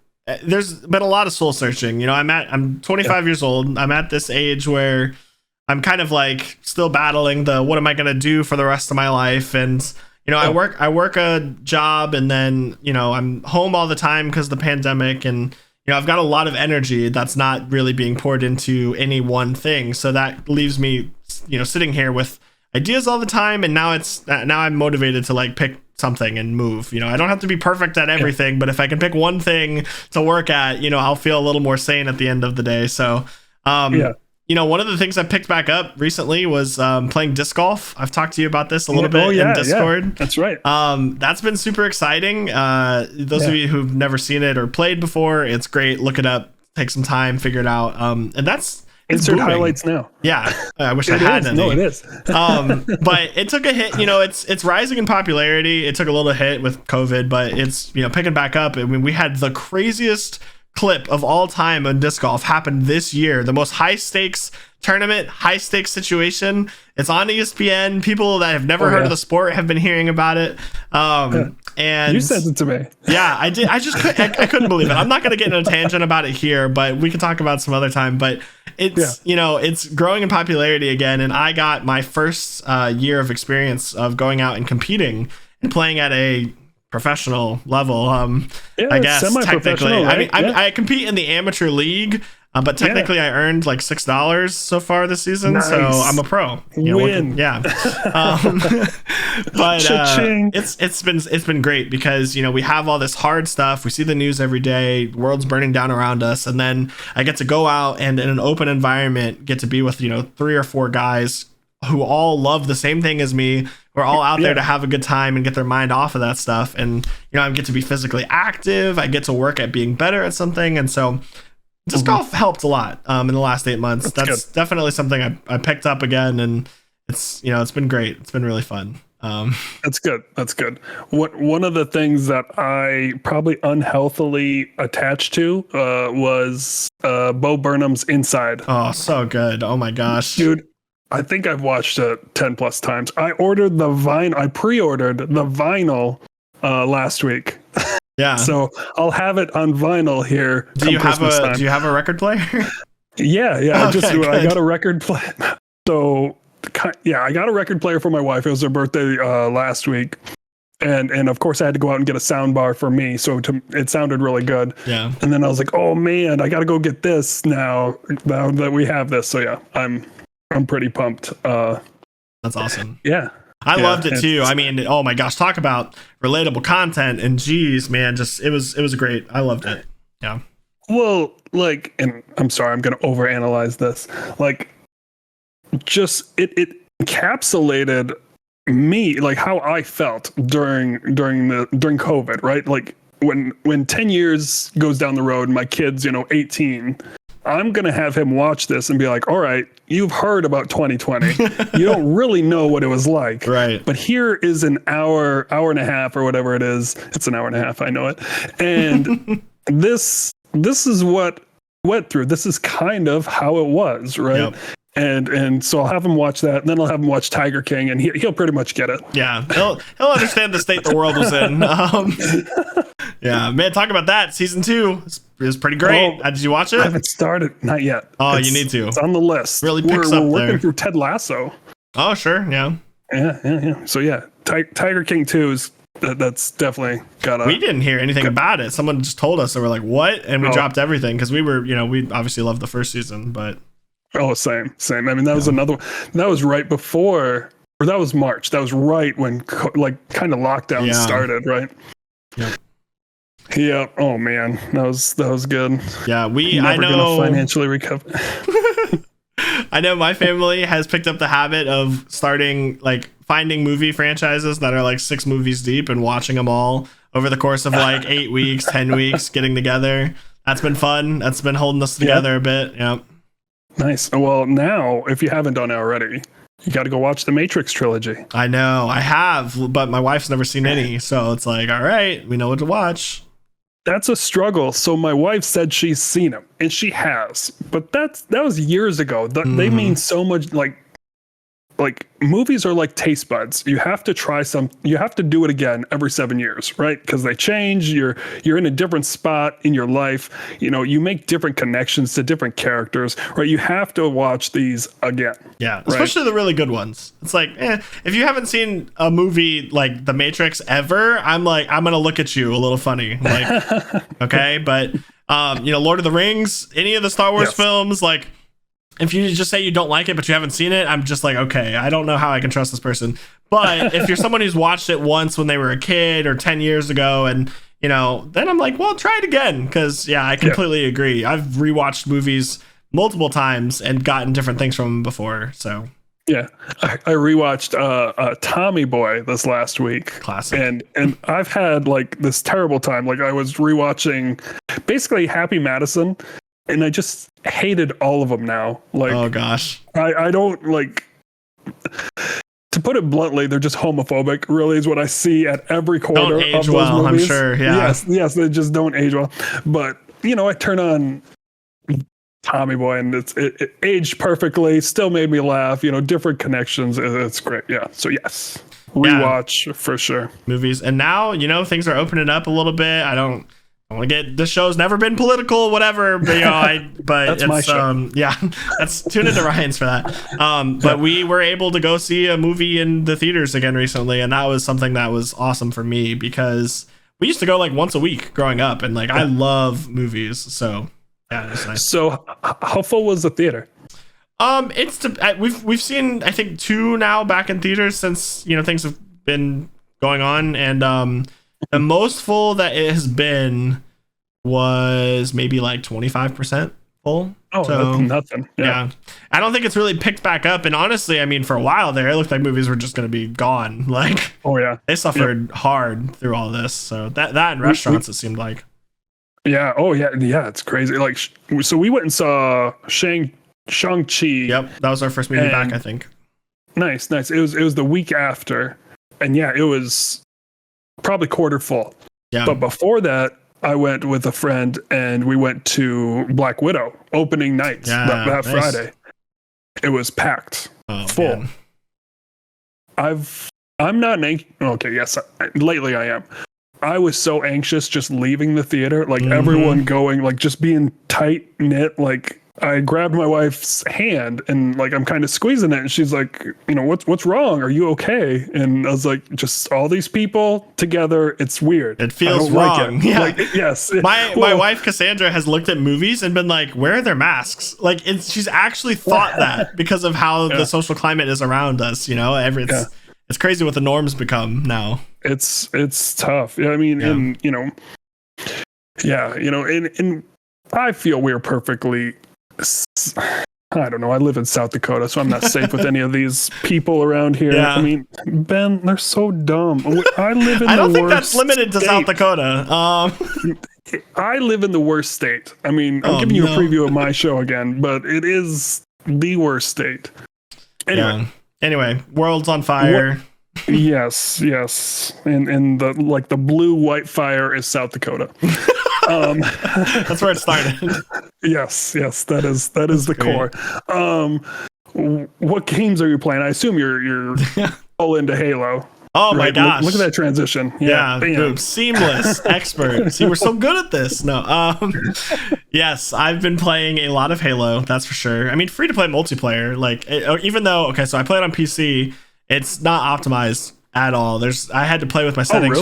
there's been a lot of soul searching. I'm 25 years old. I'm at this age where I'm kind of like still battling what am I going to do for the rest of my life? And, I work a job, and then, I'm home all the time because of the pandemic, and, I've got a lot of energy that's not really being poured into any one thing. So that leaves me, sitting here with ideas all the time. And now I'm motivated to like pick something and move. I don't have to be perfect at everything, but if I can pick one thing to work at, I'll feel a little more sane at the end of the day. So, one of the things I picked back up recently was playing disc golf. I've talked to you about this a little bit in Discord. Yeah, that's right. That's been super exciting. Those of you who've never seen it or played before, it's great. Look it up, take some time, figure it out. And that's insert highlights now. Yeah, I wish I had any. No, it is. But it took a hit. It's rising in popularity. It took a little hit with COVID, but it's picking back up. I mean, we had the craziest clip of all time in disc golf happened this year. The most high stakes tournament, high stakes situation. It's on ESPN. People that have never heard of the sport have been hearing about it. And you sent it to me. Yeah, I did. I couldn't believe it. I'm not going to get in a tangent about it here, but we can talk about it some other time. But it's it's growing in popularity again, and I got my first year of experience of going out and competing and playing at a professional level. I guess technically, right? I compete in the amateur league, but technically I earned like $6 so far this season. Nice. So I'm a pro. Win. But it's been great because we have all this hard stuff. We see the news every day. The world's burning down around us, and then I get to go out and in an open environment get to be with 3 or 4 guys who all love the same thing as me. We're all out there to have a good time and get their mind off of that stuff. And, I get to be physically active. I get to work at being better at something. And so disc golf helped a lot in the last 8 months. That's definitely something I picked up again. And it's been great. It's been really fun. That's good. One of the things that I probably unhealthily attached to was Bo Burnham's Inside. Oh, so good. Oh my gosh. Dude. I think I've watched it 10 plus times. I pre-ordered the vinyl last week. Yeah. So I'll have it on vinyl here. Do you have a record player? Yeah. Okay, I got a record player. So I got a record player for my wife. It was her birthday last week. And of course I had to go out and get a sound bar for me, so it sounded really good. Yeah. And then I was like, oh man, I got to go get this now that we have this. So yeah, I'm pretty pumped. That's awesome. Yeah. I loved it too. I mean, oh my gosh, talk about relatable content, and geez, man, just it was great. I loved it. Yeah. Well, like, and I'm sorry, I'm going to overanalyze this. Like, just it encapsulated me, like how I felt during COVID, right? Like when 10 years goes down the road, and my kid's 18. I'm going to have him watch this and be like, all right, you've heard about 2020. You don't really know what it was like. Right. But here is an hour and a half or whatever it is. It's an hour and a half. I know it. And this is what went through. This is kind of how it was. Right. Yep. And so I'll have him watch that, and then I'll have him watch Tiger King, and he'll pretty much get it. Yeah, he'll understand the state the world was in. Yeah, man, talk about that. Season 2 is pretty great. Did you watch it? I haven't started, not yet. Oh, you need to. It's on the list. Really picks up we're working there. through Ted Lasso. Oh, sure, yeah. Yeah. So yeah, Tiger King 2 is that's definitely got a. We didn't hear anything about it. Someone just told us, and we're like, "What?" And we dropped everything because we were, we obviously loved the first season, but. Oh, same. I mean, that was another. That was right before, or that was March. That was right when kind of lockdown started, right? Yep. Yeah. Oh man, that was good. Yeah, I know. Gonna financially recover. I know my family has picked up the habit of starting finding movie franchises that are 6 movies deep and watching them all over the course of 8 weeks, 10 weeks, getting together. That's been fun. That's been holding us together a bit. Yeah. Nice. Well, now, if you haven't done it already, you got to go watch the Matrix Trilogy. I know. I have, but my wife's never seen any. So it's all right, we know what to watch. That's a struggle. So my wife said she's seen them, and she has. But that was years ago. They mean so much. Like movies are like taste buds. You have to try you have to do it again every 7 years, right? Because they change. You're in a different spot in your life. You make different connections to different characters, right? You have to watch these again. Yeah, especially the really good ones. It's if you haven't seen a movie like The Matrix ever, I'm gonna look at you a little funny. Okay, but Lord of the Rings, any of the Star Wars films, if you just say you don't like it, but you haven't seen it, I'm just okay, I don't know how I can trust this person. But if you're someone who's watched it once when they were a kid or 10 years ago, and, then I'm well, try it again. Because, I completely agree. I've rewatched movies multiple times and gotten different things from them before. So, yeah, I rewatched Tommy Boy this last week. Classic. And I've had this terrible time. I was rewatching basically Happy Madison. And I just hated all of them now. Oh gosh, I don't to put it bluntly, they're just homophobic. Really, is what I see at every corner of those movies. I'm sure. Yeah. Yes, they just don't age well. But I turn on Tommy Boy, and it aged perfectly. Still made me laugh. Different connections. It's great. Yeah. So yes, rewatch for sure. Movies, and now things are opening up a little bit. I want to get, the show's never been political, whatever, but that's it's my show. That's tune into Ryan's for that. But we were able to go see a movie in the theaters again recently, and that was something that was awesome for me because we used to go once a week growing up, and I love movies, so yeah, it's nice. So how full was the theater? We've seen, I think, 2 now back in theaters since things have been going on, and the most full that it has been was maybe 25% full. Oh, so, that's nothing. Yeah. I don't think it's really picked back up. And honestly, I mean, for a while there, it looked like movies were just going to be gone. Oh yeah, they suffered hard through all this. So that in restaurants, it seemed like. Yeah. Oh yeah. Yeah. It's crazy. So we went and saw Shang-Chi. Yep. That was our first movie back, I think. Nice. It was the week after. And yeah, it was probably quarter full. Yeah. But before that, I went with a friend and we went to Black Widow opening night that nice. Friday. It was packed, full. Man. I'm not okay. Yes, lately I am. I was so anxious just leaving the theater, everyone going, just being tight knit, I grabbed my wife's hand and like I'm kind of squeezing it, and she's like, you know, what's wrong? Are you okay? And I was like, just all these people together, it's weird. It feels wrong. Like Yeah. Like, yes. My wife Cassandra has looked at movies and been like, where are their masks? Like she's actually thought that because of how the social climate is around us, you know. It's crazy what the norms become now. It's tough. I mean, and you know, and I feel we're perfectly, I don't know, I live in South Dakota, so I'm not safe with any of these people around here. I mean, Ben, they're so dumb. I live in I don't the think that's limited to state. South Dakota. I live in the worst state. I mean, I'm giving you a preview of my show again, but it is the worst state. Anyway, world's on fire. Yes. And the blue-white fire is South Dakota. That's where it started. Yes, that is the core. What games are you playing? I assume you're all into Halo. Oh my gosh. Look at that transition. Yeah, boom. Seamless. Expert. See, we're so good at this. No. Yes, I've been playing a lot of Halo, that's for sure. I mean, free to play multiplayer, like even though so I play it on PC, it's not optimized at all. I had to play with my settings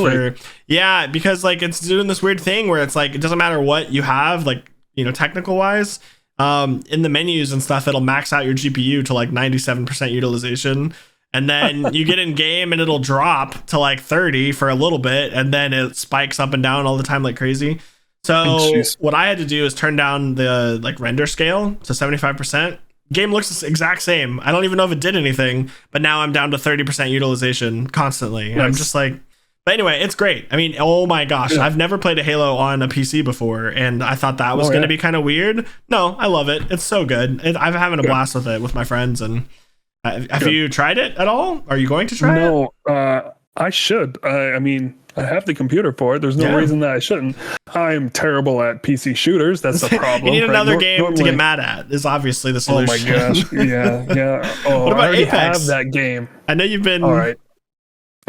because like it's doing this weird thing where it's like it doesn't matter what you have, like, you know, technical wise, in the menus and stuff, it'll max out your GPU to like 97% utilization. And then you get in game and it'll drop to like 30 for a little bit, and then it spikes up and down all the time like crazy. So what I had to do is turn down the like render scale to 75%. Game looks the exact same. I don't even know if it did anything, but now I'm down to 30% utilization constantly. Nice. I'm just like, but anyway, it's great. I mean, oh my gosh, I've never played a Halo on a PC before, and I thought that was going to be kind of weird. No, I love it. It's so good. I'm having a blast with it with my friends. And have you tried it at all? Are you going to try it? No, I should. I mean, I have the computer for it. There's no reason that I shouldn't. I'm terrible at PC shooters. That's the problem. You need another game to get mad at is obviously the solution. Oh my gosh. Yeah. Oh, what about I already Apex? have that game. I know you've been... All right.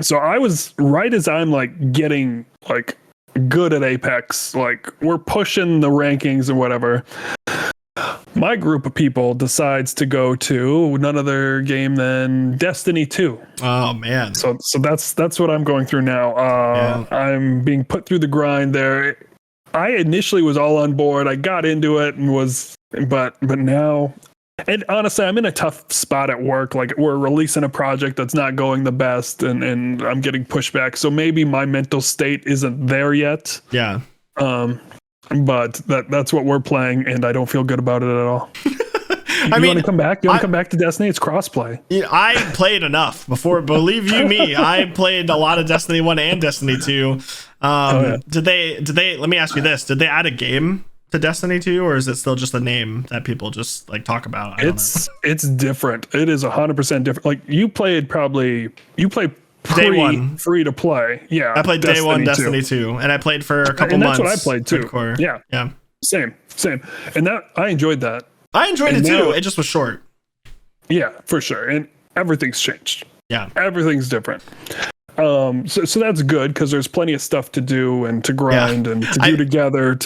So I was right as I'm like getting like good at Apex, like we're pushing the rankings and whatever. My group of people decides to go to none other game than Destiny 2. Oh man. So that's what I'm going through now. I'm being put through the grind there. I initially was all on board. I got into it and but now, and honestly, I'm in a tough spot at work. Like we're releasing a project that's not going the best, and I'm getting pushback. So maybe my mental state isn't there yet. Yeah. But that's what we're playing, and I don't feel good about it at all. I mean, want to come back? You want to come back to Destiny? It's crossplay. I played enough before. Believe you me, I played a lot of Destiny 1 and Destiny 2. Did they? Let me ask you this: did they add a game to Destiny 2, or is it still just a name that people just like talk about? It's different. It is 100% different. Like you played Day one free to play. Yeah, I played Day 1 Destiny 2, and I played for a couple months. That's what I played too. Hardcore. Yeah. Same. And that I enjoyed that. I enjoyed it too. It just was short. Yeah, for sure. And everything's changed. Yeah, everything's different. So that's good because there's plenty of stuff to do and to grind and to do together.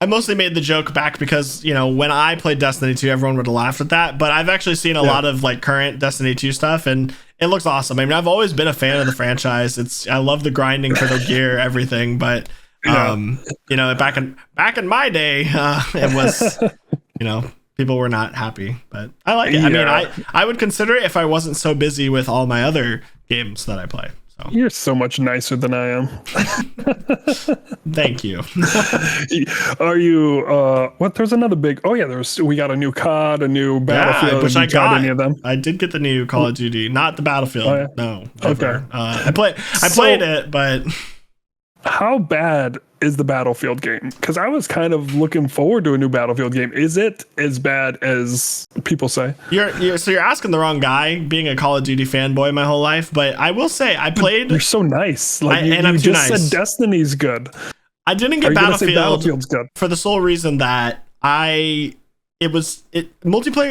I mostly made the joke back because, you know, when I played Destiny 2, everyone would have laughed at that. But I've actually seen a lot of like current Destiny 2 stuff, and it looks awesome. I mean, I've always been a fan of the franchise. I love the grinding for the gear, everything. But you know, back in my day, it was, you know, people were not happy. But I like it. I mean, I would consider it if I wasn't so busy with all my other games that I play. So. You're so much nicer than I am. Thank you. Are you what? There's another big. Oh yeah, we got a new COD, a new Battlefield. Which I got. Any of them? I did get the new Call of Duty, not the Battlefield. Oh, yeah? No. Okay. I played it, but how bad is the Battlefield game? Because I was kind of looking forward to a new Battlefield game. Is it as bad as people say? You're asking the wrong guy. Being a Call of Duty fanboy my whole life, but I will say I played. You're so nice. Like and I'm you too just nice. said Destiny's good. I didn't get Battlefield's good for the sole reason that multiplayer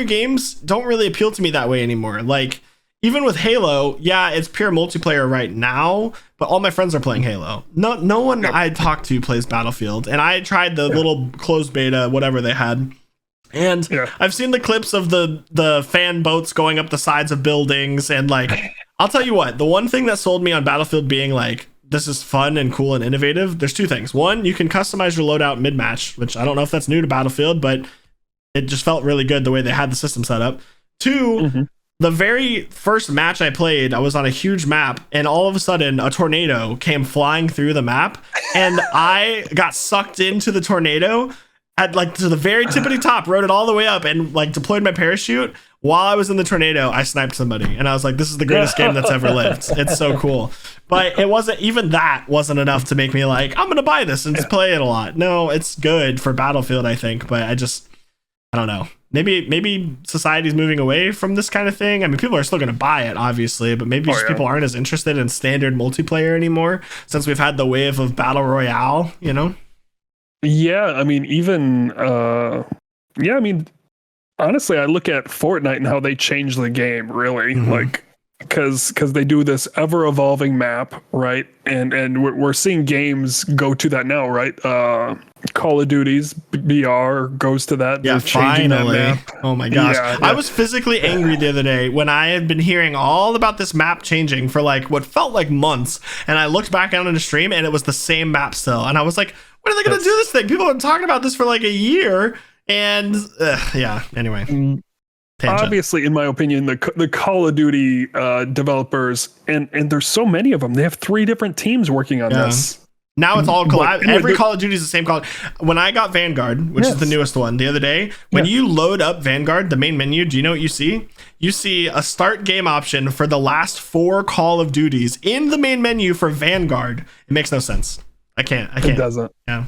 games don't really appeal to me that way anymore. Like. Even with Halo, it's pure multiplayer right now, but all my friends are playing Halo. No one I talk to plays Battlefield, and I tried the little closed beta, whatever they had, And I've seen the clips of the fan boats going up the sides of buildings, and like, I'll tell you what, the one thing that sold me on Battlefield being like, this is fun and cool and innovative, there's two things. One, you can customize your loadout mid-match, which I don't know if that's new to Battlefield, but it just felt really good the way they had the system set up. Two, the very first match I played, I was on a huge map, and all of a sudden a tornado came flying through the map, and I got sucked into the tornado at like to the very tippity top, rode it all the way up, and like deployed my parachute. While I was in the tornado, I sniped somebody, and I was like, this is the greatest game that's ever lived. It's so cool. But it wasn't even that wasn't enough to make me like, I'm gonna buy this and just play it a lot. No, it's good for Battlefield, I think, but I don't know. Maybe society's moving away from this kind of thing. I mean, people are still going to buy it, obviously, but maybe people aren't as interested in standard multiplayer anymore since we've had the wave of Battle Royale, you know? Yeah, I mean, even, honestly, I look at Fortnite and how they changed the game, really. Like, because they do this ever evolving map, right? And we're seeing games go to that now, right? Call of Duty's BR goes to that. Yeah, finally. That map. Oh my gosh. Yeah. I was physically angry the other day when I had been hearing all about this map changing for like what felt like months. And I looked back on the stream and it was the same map still. And I was like, when are they going to do this thing? People have been talking about this for like a year. And anyway. Tangent. Obviously, in my opinion, the Call of Duty developers, and there's so many of them. They have 3 different teams working on this. Now it's all collab. Every Call of Duty is the same call. When I got Vanguard, which is the newest one, the other day, when you load up Vanguard, the main menu, do you know what you see? You see a start game option for the last 4 Call of Duties in the main menu for Vanguard. It makes no sense. I can't. It doesn't. Yeah.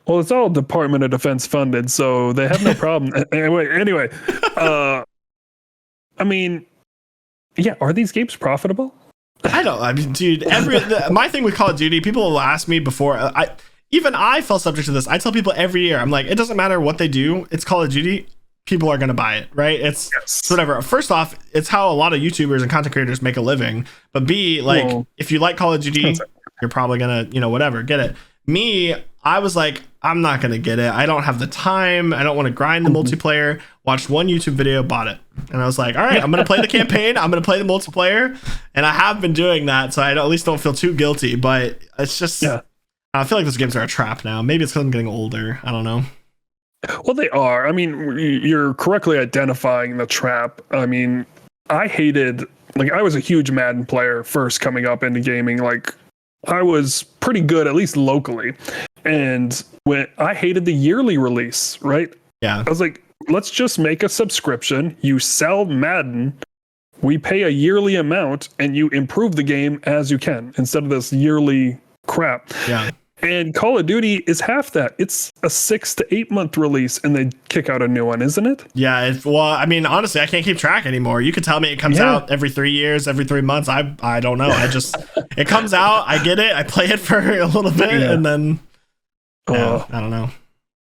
Well, it's all Department of Defense funded, so they have no problem. Anyway, I mean, are these games profitable? I mean, dude, my thing with Call of Duty, people will ask me before, I fell subject to this. I tell people every year, I'm like, it doesn't matter what they do, it's Call of Duty, people are going to buy it, right? It's whatever. First off, it's how a lot of YouTubers and content creators make a living. But B, like, if you like Call of Duty, you're probably going to, whatever, get it. Me, I was like, I'm not going to get it. I don't have the time. I don't want to grind the multiplayer. Watched one YouTube video, bought it. And I was like, all right, I'm going to play the campaign. I'm going to play the multiplayer. And I have been doing that, so I at least don't feel too guilty. But it's just, I feel like those games are a trap now. Maybe it's because I'm getting older. I don't know. Well, they are. I mean, you're correctly identifying the trap. I mean, I was a huge Madden player first coming up into gaming. Like, I was pretty good, at least locally. And when I hated the yearly release, right? Yeah. I was like, let's just make a subscription. You sell Madden, we pay a yearly amount, and you improve the game as you can instead of this yearly crap. Yeah. And Call of Duty is half that. It's a 6 to 8 month release, and they kick out a new one, isn't it? Yeah. Well, I mean, honestly, I can't keep track anymore. You could tell me it comes out every 3 years, every 3 months. I don't know. It comes out, I get it, I play it for a little bit, and then I don't know.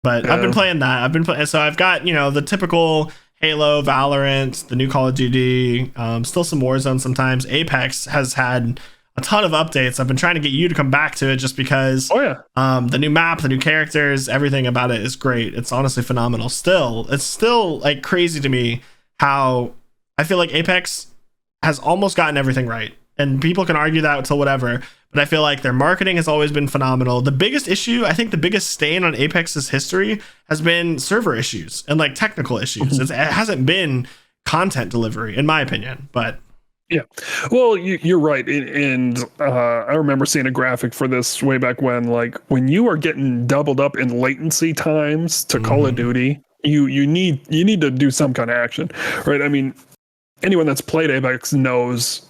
But I've been playing that. So I've got, the typical Halo, Valorant, the new Call of Duty, still some Warzone sometimes. Apex has had a ton of updates. I've been trying to get you to come back to it just because the new map, the new characters, everything about it is great. It's honestly phenomenal. It's still like crazy to me how I feel like Apex has almost gotten everything right. And people can argue that until whatever, but I feel like their marketing has always been phenomenal. The biggest issue, I think the biggest stain on Apex's history has been server issues and like technical issues. It hasn't been content delivery, in my opinion, but yeah. Well, you're right. And I remember seeing a graphic for this way back when you are getting doubled up in latency times to Call of Duty, you need to do some kind of action, right? I mean, anyone that's played Apex knows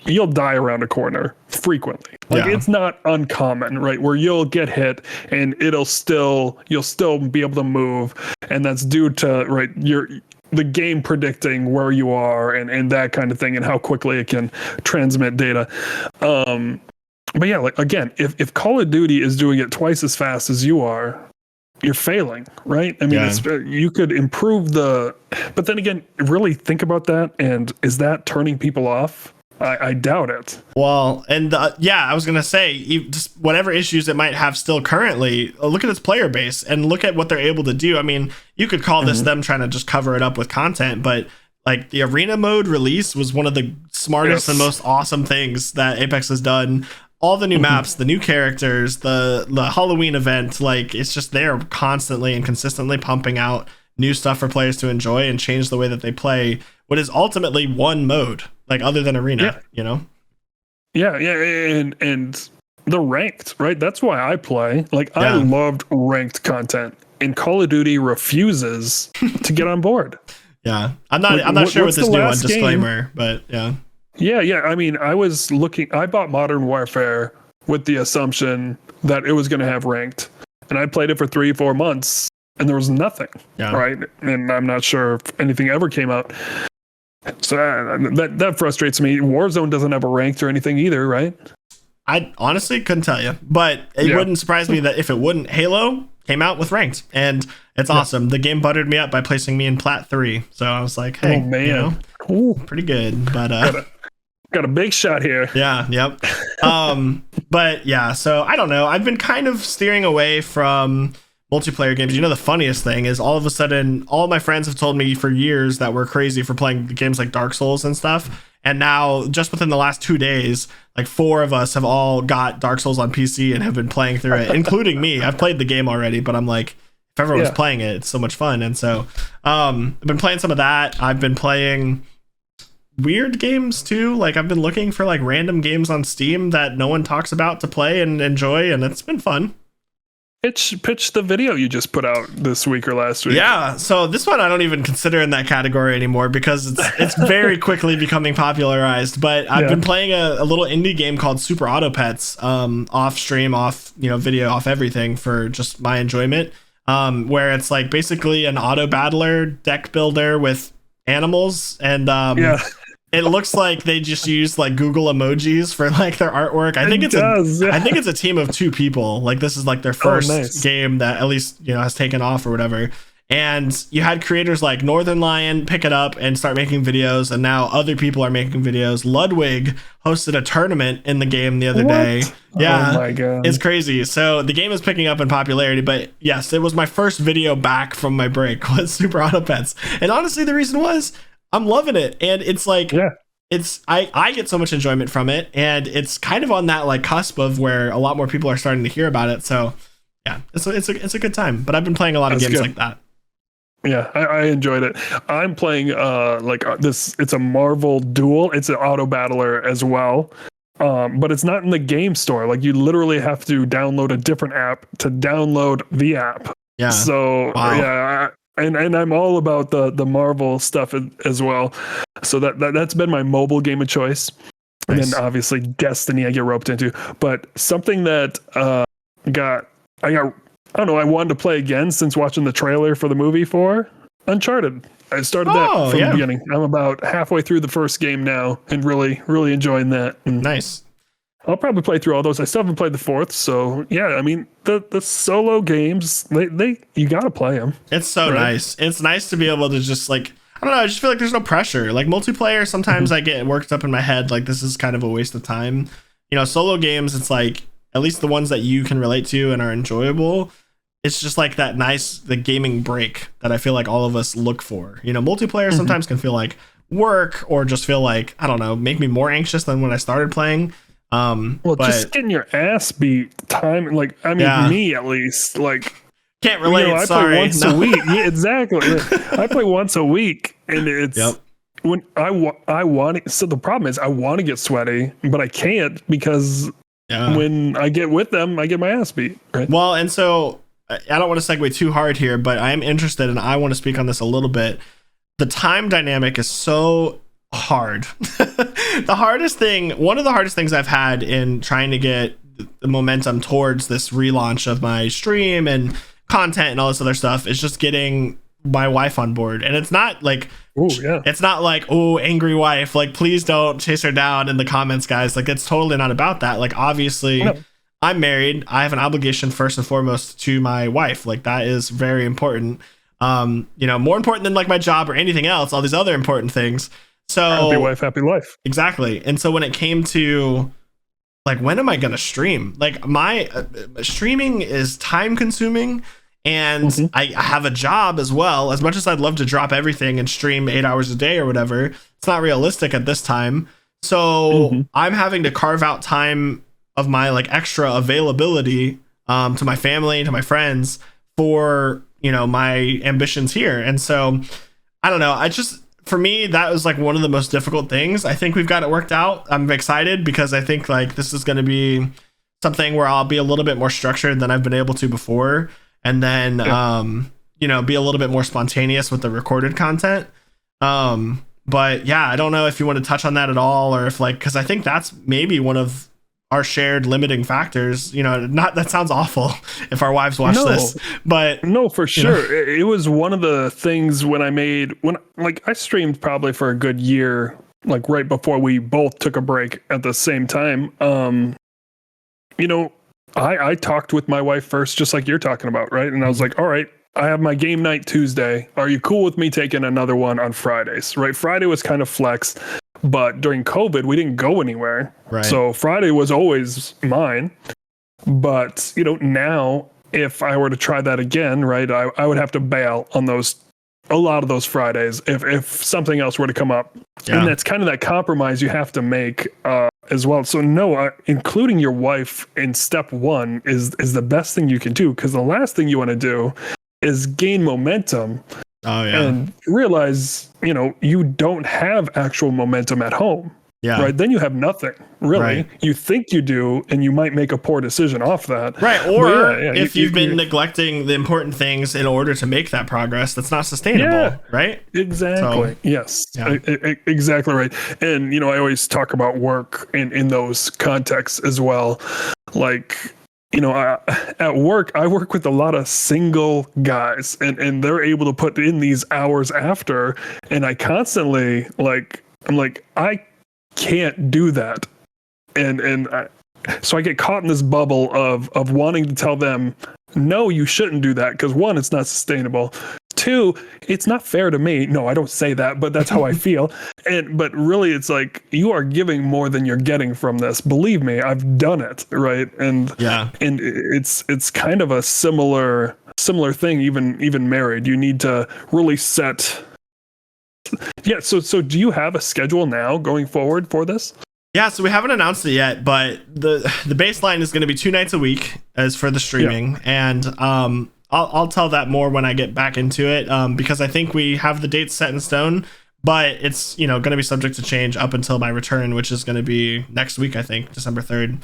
you'll die around a corner frequently. It's not uncommon, right? Where you'll get hit and you'll still be able to move. And that's due to, the game predicting where you are and that kind of thing and how quickly it can transmit data. But yeah, like again, if Call of Duty is doing it twice as fast as you are, you're failing, right? I mean, you could improve but then again, really think about that. And is that turning people off? I doubt it. Well, and I was gonna say, just whatever issues it might have still currently, look at its player base and look at what they're able to do. I mean, you could call this them trying to just cover it up with content, but like the arena mode release was one of the smartest and most awesome things that Apex has done. All the new maps, the new characters, the Halloween event, like it's just they're constantly and consistently pumping out new stuff for players to enjoy and change the way that they play what is ultimately one mode, like other than arena, you know? Yeah, and the ranked, right? That's why I play. Like I loved ranked content, and Call of Duty refuses to get on board. Yeah, I'm not sure with this new one disclaimer, but yeah. Yeah. I mean, I bought Modern Warfare with the assumption that it was going to have ranked, and I played it for 3-4 months, and there was nothing. Yeah. Right, and I'm not sure if anything ever came out. So that frustrates me. Warzone doesn't have a ranked or anything either, right? I honestly couldn't tell you, but it wouldn't surprise me that if it wouldn't. Halo came out with ranked, and it's awesome. The game buttered me up by placing me in Plat 3, so I was like, hey, pretty good. But got a big shot here. Yeah, yep. But yeah, so I don't know. I've been kind of steering away from multiplayer games. You know, the funniest thing is all of a sudden all my friends have told me for years that we're crazy for playing games like Dark Souls and stuff, and now just within the last 2 days, like 4 of us have all got Dark Souls on PC and have been playing through it, including me. I've played the game already, but I'm like, if everyone's playing it, it's so much fun. And so I've been playing some of that. I've been playing weird games too. Like I've been looking for like random games on Steam that no one talks about to play and enjoy, and it's been fun. Pitch the video you just put out this week or last week. Yeah, so this one I don't even consider in that category anymore because it's very quickly becoming popularized. But I've been playing a little indie game called Super Auto Pets, off stream, off video, off everything for just my enjoyment. Where it's like basically an auto battler deck builder with animals, and it looks like they just use like Google emojis for like their artwork. I think it's a team of 2 people. Like this is like their first game that at least has taken off or whatever. And you had creators like Northern Lion pick it up and start making videos, and now other people are making videos. Ludwig hosted a tournament in the game the other day. Yeah, oh my God, it's crazy. So the game is picking up in popularity. But yes, it was my first video back from my break was Super Auto Pets, and honestly, the reason was I'm loving it, and it's like it's I get so much enjoyment from it, and it's kind of on that like cusp of where a lot more people are starting to hear about it. So yeah, it's a good time. But I've been playing a lot of games like that. Yeah, I enjoyed it. I'm playing this. It's a Marvel Duel. It's an auto battler as well, but it's not in the game store. Like you literally have to download a different app to download the app. Yeah. So and I'm all about the Marvel stuff as well. So that's been my mobile game of choice. Nice. And then obviously Destiny I get roped into. But something that I don't know, I wanted to play again since watching the trailer for the movie for Uncharted. I started that from the beginning. I'm about halfway through the first game now and really, really enjoying that. And nice. I'll probably play through all those. I still haven't played the 4th, so yeah. I mean, the solo games, they you gotta play them. It's so nice. It's nice to be able to just like, I don't know. I just feel like there's no pressure. Like multiplayer, sometimes I get worked up in my head. Like this is kind of a waste of time. Solo games, it's like at least the ones that you can relate to and are enjoyable. It's just like the gaming break that I feel like all of us look for. Multiplayer sometimes can feel like work or just feel like, I don't know, make me more anxious than when I started playing. Just getting your ass beat time, like me at least, like can't relate. I play once a week. Yeah, exactly. I play once a week, and it's when I want it. So the problem is I want to get sweaty, but I can't because when I get with them, I get my ass beat. Right? Well, and so I don't want to segue too hard here, but I am interested, and I want to speak on this a little bit. The time dynamic is so hard. One of the hardest things I've had in trying to get the momentum towards this relaunch of my stream and content and all this other stuff is just getting my wife on board. And it's not like it's not like, angry wife, like please don't chase her down in the comments, guys. Like it's totally not about that. Like obviously I'm married. I have an obligation first and foremost to my wife. Like that is very important. More important than like my job or anything else, all these other important things. So happy wife, happy life. Exactly. And so when it came to like, when am I going to stream? Like, my streaming is time consuming, and I have a job as well. As much as I'd love to drop everything and stream 8 hours a day or whatever, it's not realistic at this time. So I'm having to carve out time of my like extra availability to my family, to my friends, for, you know, my ambitions here. And so I don't know. For me, that was like one of the most difficult things. I think we've got it worked out. I'm excited because I think like this is going to be something where I'll be a little bit more structured than I've been able to before. And then, you know, be a little bit more spontaneous with the recorded content. But yeah, I don't know if you want to touch on that at all, or if like, because I think that's maybe one of our shared limiting factors. You know, not that sounds awful if our wives watch this, but no, for sure. You know. It was one of the things when I streamed probably for a good year, like right before we both took a break at the same time. You know, I talked with my wife first, just like you're talking about, right? And I was like, all right, I have my game night Tuesday. Are you cool with me taking another one on Fridays? Right? Friday was kind of flex, but during COVID, we didn't go anywhere. Right. So Friday was always mine. But, you know, now if I were to try that again, right, I would have to bail on a lot of those Fridays if something else were to come up. Yeah. And that's kind of that compromise you have to make as well. So no, including your wife in step one is the best thing you can do, because the last thing you want to do is gain momentum and realize, you know, you don't have actual momentum at home. Yeah. Right. Then you have nothing, really. Right. You think you do, and you might make a poor decision off that. Right. Or if you've been neglecting the important things in order to make that progress, that's not sustainable. Right. Exactly. So, yes. Yeah. Exactly right. And, you know, I always talk about work in those contexts as well. Like, you know, at work, I work with a lot of single guys, and they're able to put in these hours after. And I constantly I can't do that. So I get caught in this bubble of wanting to tell them, no, you shouldn't do that, because one, it's not sustainable. Two, it's not fair to me. No, I don't say that, but that's how I feel. But really, it's like, you are giving more than you're getting from this. Believe me, I've done it, right? And it's kind of a similar thing. Even married, you need to really set. Yeah. So do you have a schedule now going forward for this? Yeah, so we haven't announced it yet, but the baseline is going to be 2 nights a week as for the streaming, and I'll tell that more when I get back into it, because I think we have the dates set in stone, but it's, you know, going to be subject to change up until my return, which is going to be next week, I think, December 3rd.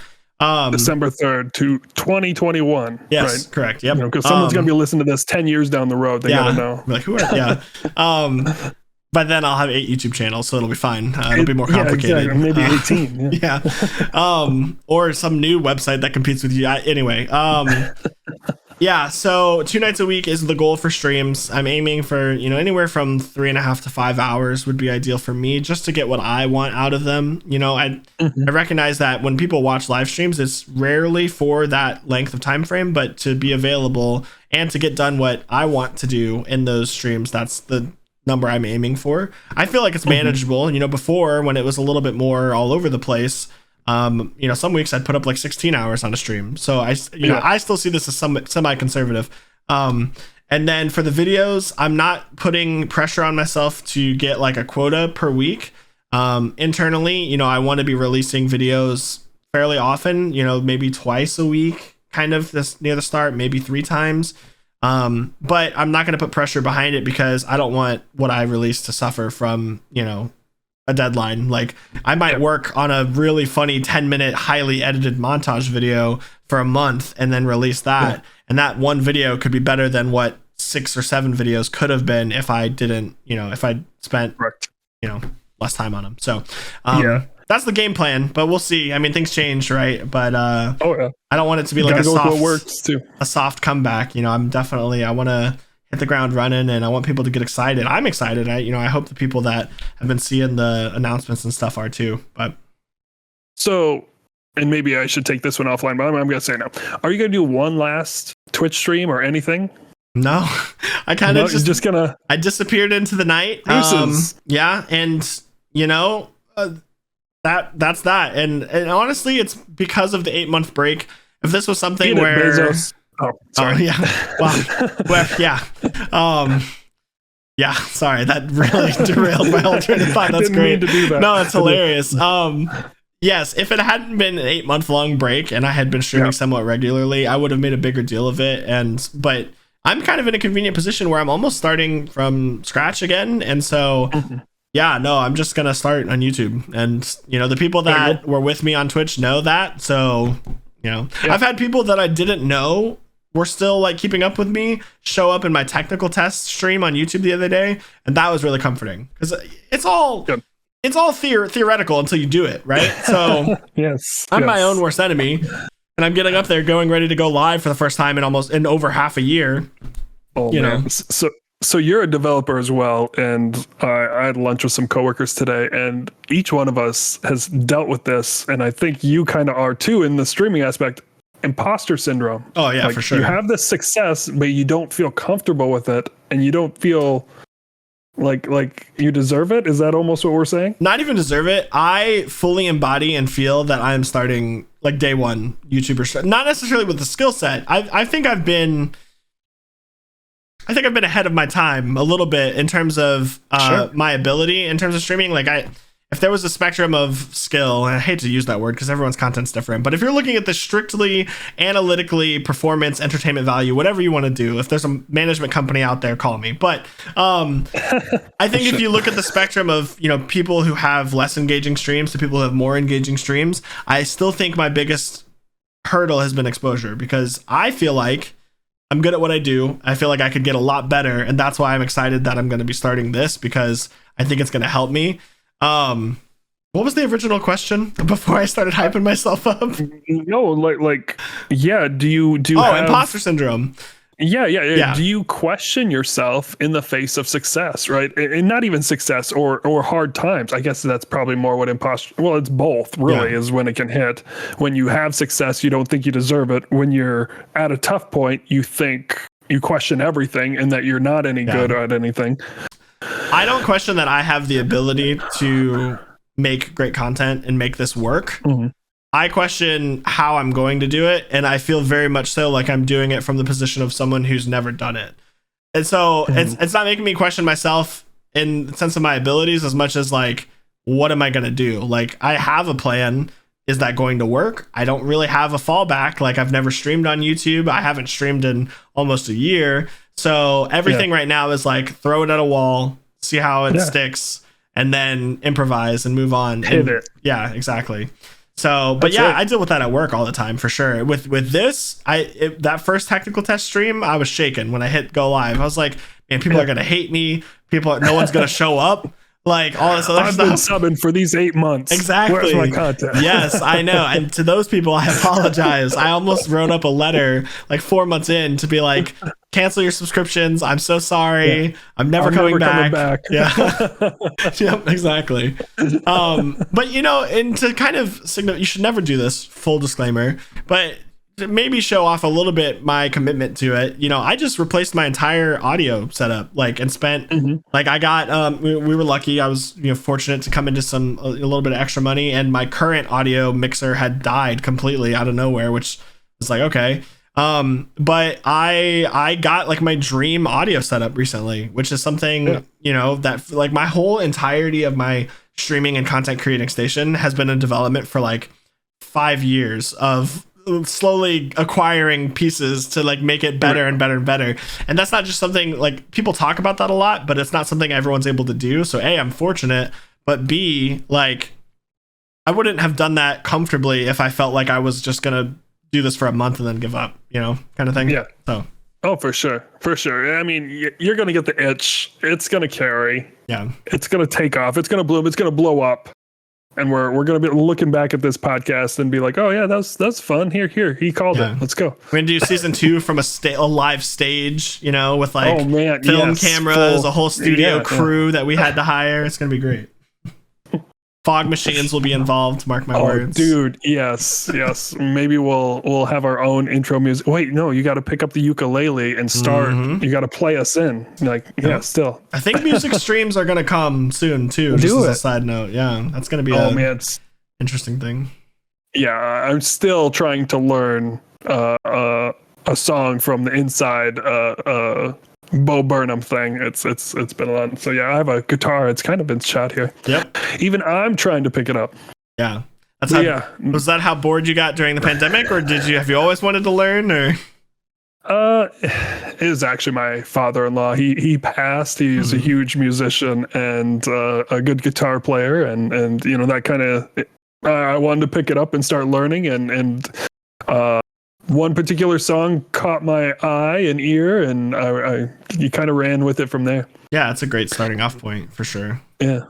December 3rd to 2021. Yes, right? correct. Yep. Because someone's going to be listening to this 10 years down the road. They got to know. Like, who are? Yeah. By then I'll have 8 YouTube channels, so it'll be fine. It'll be more complicated. Yeah, exactly. Maybe 18. Yeah. Or some new website that competes with you. Anyway. Yeah. So 2 nights a week is the goal for streams. I'm aiming for, you know, anywhere from 3.5 to 5 hours would be ideal for me, just to get what I want out of them. You know, I recognize that when people watch live streams, it's rarely for that length of time frame, but to be available and to get done what I want to do in those streams, that's the number I'm aiming for. I feel like it's manageable. You know, before, when it was a little bit more all over the place, you know, some weeks I'd put up like 16 hours on a stream. So I still see this as semi-conservative. And then for the videos, I'm not putting pressure on myself to get like a quota per week. Internally, you know, I want to be releasing videos fairly often, you know, maybe twice a week, kind of this near the start, maybe 3 times. But I'm not going to put pressure behind it, because I don't want what I release to suffer from, you know, a deadline. Like, I might work on a really funny 10-minute highly edited montage video for a month and then release that. Yeah. And that one video could be better than what 6 or 7 videos could have been if I didn't, you know, if I spent, you know, less time on them. So, that's the game plan, but we'll see. I mean, things change, right? But I don't want it to be like a soft comeback. You know, I want to hit the ground running, and I want people to get excited. I'm excited. I hope the people that have been seeing the announcements and stuff are too. But so, and maybe I should take this one offline, but I'm going to say no. Are you going to do one last Twitch stream or anything? No, I kind of I disappeared into the night. Yeah, and you know, that's that. And honestly, it's because of the 8-month break. If this was something where Bezos. Oh, sorry. Oh, yeah. Well, yeah. Yeah, sorry, that really derailed my whole train of thought. That's great. Mean to do that. No, it's hilarious. Yes, if it hadn't been an 8-month long break and I had been streaming somewhat regularly, I would have made a bigger deal of it. But I'm kind of in a convenient position where I'm almost starting from scratch again, and so. Yeah, no, I'm just gonna start on YouTube, and the people that were with me on Twitch know that. So, I've had people that I didn't know were still like keeping up with me show up in my technical test stream on YouTube the other day, and that was really comforting because it's all theoretical until you do it, right? So, I'm my own worst enemy, and I'm getting up there, going ready to go live for the first time in over half a year. Oh man, So you're a developer as well, and I had lunch with some coworkers today, and each one of us has dealt with this, and I think you kind of are too in the streaming aspect. Imposter syndrome. Oh yeah, for sure. You have this success, but you don't feel comfortable with it, and you don't feel like you deserve it. Is that almost what we're saying? Not even deserve it. I fully embody and feel that I am starting like day one YouTuber. Not necessarily with the skill set. I think I've been ahead of my time a little bit in terms of my ability in terms of streaming. Like if there was a spectrum of skill, and I hate to use that word because everyone's content's different, but if you're looking at the strictly analytically performance, entertainment value, whatever you want to do, if there's a management company out there, call me. But I think if you look at the spectrum of, people who have less engaging streams to people who have more engaging streams, I still think my biggest hurdle has been exposure, because I feel like I'm good at what I do. I feel like I could get a lot better, and that's why I'm excited that I'm going to be starting this, because I think it's going to help me. What was the original question before I started hyping myself up? No, do you have imposter syndrome? Yeah. Do you question yourself in the face of success, right? And not even success or hard times. I guess that's probably more what it's both really is when it can hit. When you have success, you don't think you deserve it. When you're at a tough point, you question everything and that you're not any good at anything. I don't question that I have the ability to make great content and make this work. Mm-hmm. I question how I'm going to do it, and I feel very much so like I'm doing it from the position of someone who's never done it. And so it's not making me question myself in the sense of my abilities as much as like, what am I going to do? Like, I have a plan. Is that going to work? I don't really have a fallback. Like, I've never streamed on YouTube. I haven't streamed in almost a year. So everything right now is like, throw it at a wall, see how it sticks, and then improvise and move on. Pivot. Yeah, exactly. So, but I deal with that at work all the time for sure. With this, that first technical test stream, I was shaken when I hit go live. I was like, man, people are gonna hate me. No one's gonna show up. Like all this other stuff. I've been subbing for these 8 months. Exactly. Where's my content? Yes, I know. And to those people, I apologize. I almost wrote up a letter like 4 months in to be like, cancel your subscriptions. I'm so sorry. Yeah. I'm never coming back. Yeah. Yep, exactly. But and to kind of signal, you should never do this, full disclaimer, but to maybe show off a little bit my commitment to it. I just replaced my entire audio setup, and spent I got we were lucky. I was fortunate to come into a little bit of extra money, and my current audio mixer had died completely out of nowhere, which was like, okay. But I got like my dream audio setup recently, which is something that like my whole entirety of my streaming and content creating station has been in development for like 5 years of slowly acquiring pieces to like make it better and better and better. And that's not just something like people talk about that a lot, but it's not something everyone's able to do. So A, I'm fortunate, but B, like I wouldn't have done that comfortably if I felt like I was just gonna do this for a month and then give up, kind of thing. Yeah. So. Oh, for sure. I mean, you're gonna get the itch. It's gonna carry. Yeah. It's gonna take off. It's gonna bloom. It's gonna blow up. And we're going to be looking back at this podcast and be like, oh yeah, that's fun. Here, he called it. Let's go. We're going to do season 2 from a live stage, with like film cameras, a whole studio crew that we had to hire. It's going to be great. Fog machines will be involved. Mark my words. Dude, yes. Maybe we'll have our own intro music. Wait, no, you got to pick up the ukulele and start. You got to play us in. Like, yeah, still. I think music streams are gonna come soon too. Just as a side note, yeah, that's gonna be it's interesting thing. Yeah, I'm still trying to learn a song from the Inside Bo Burnham thing. It's been a lot. So yeah, I have a guitar. It's kind of been shot here. Yep. Even I'm trying to pick it up. Yeah. Was that how bored you got during the pandemic, or have you always wanted to learn, or? It was actually my father-in-law. He passed. He's a huge musician and a good guitar player, and you know, that kind of. I wanted to pick it up and start learning, and one particular song caught my eye and ear, and you kind of ran with it from there. Yeah, it's a great starting off point for sure. Yeah.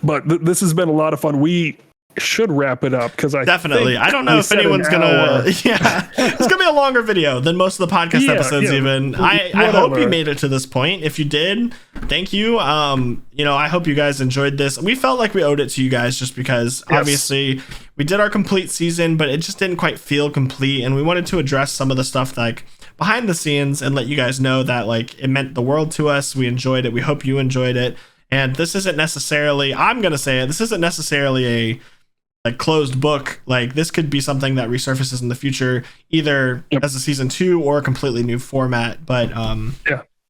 But this has been a lot of fun. We should wrap it up because I don't know if anyone's gonna. It's gonna be a longer video than most of the podcast episodes. Even I hope you made it to this point. If you did, thank you. You know, I hope you guys enjoyed this. We felt like we owed it to you guys just because obviously we did our complete season, but it just didn't quite feel complete, and we wanted to address some of the stuff like behind the scenes and let you guys know that like it meant the world to us. We enjoyed it. We hope you enjoyed it. And this isn't necessarily. I'm gonna say it. This isn't necessarily a closed book. Like, this could be something that resurfaces in the future, either as a season 2 or a completely new format. But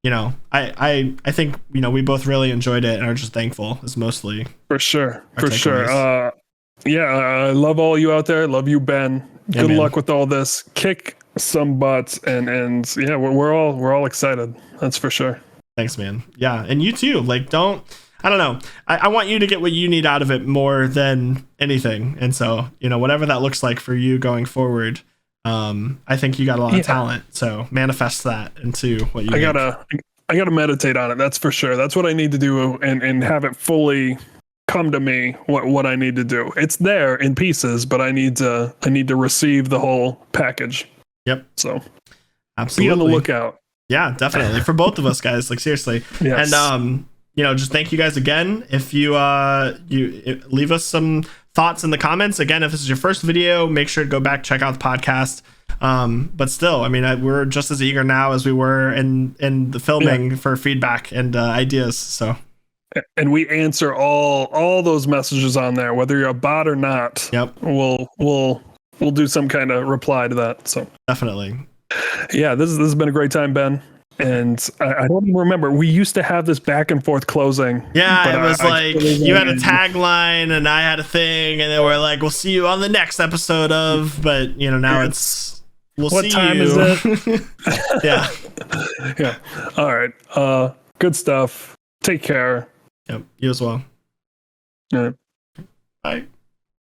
you know, I think, you know, we both really enjoyed it and are just thankful is mostly for sure. I love all you out there. Love you, Ben. Good luck with all this. Kick some butts, and yeah, we're all excited. That's for sure. Thanks, man. Yeah, and you too. Like, I don't know. I want you to get what you need out of it more than anything. And so, you know, whatever that looks like for you going forward, I think you got a lot of talent. So manifest that into what you I gotta meditate on it. That's for sure. That's what I need to do and have it fully come to me what I need to do. It's there in pieces, but I need to receive the whole package. Yep. So absolutely be on the lookout. Yeah, definitely. For both of us, guys. Like, seriously. Yes. And you know, just thank you guys again. If you leave us some thoughts in the comments. Again, if this is your first video, make sure to go back, check out the podcast. But still, I mean, we're just as eager now as we were in the filming for feedback and ideas. So, and we answer all those messages on there, whether you're a bot or not. Yep. We'll do some kind of reply to that. So definitely. Yeah, this has been a great time, Ben. And I don't even remember. We used to have this back and forth closing. Yeah, it was you had a tagline and I had a thing, and then we're like, "We'll see you on the next episode of." But you know, now it's we'll what see time you. Is it? Yeah. Yeah. All right. Good stuff. Take care. Yep. You as well. All right. Bye.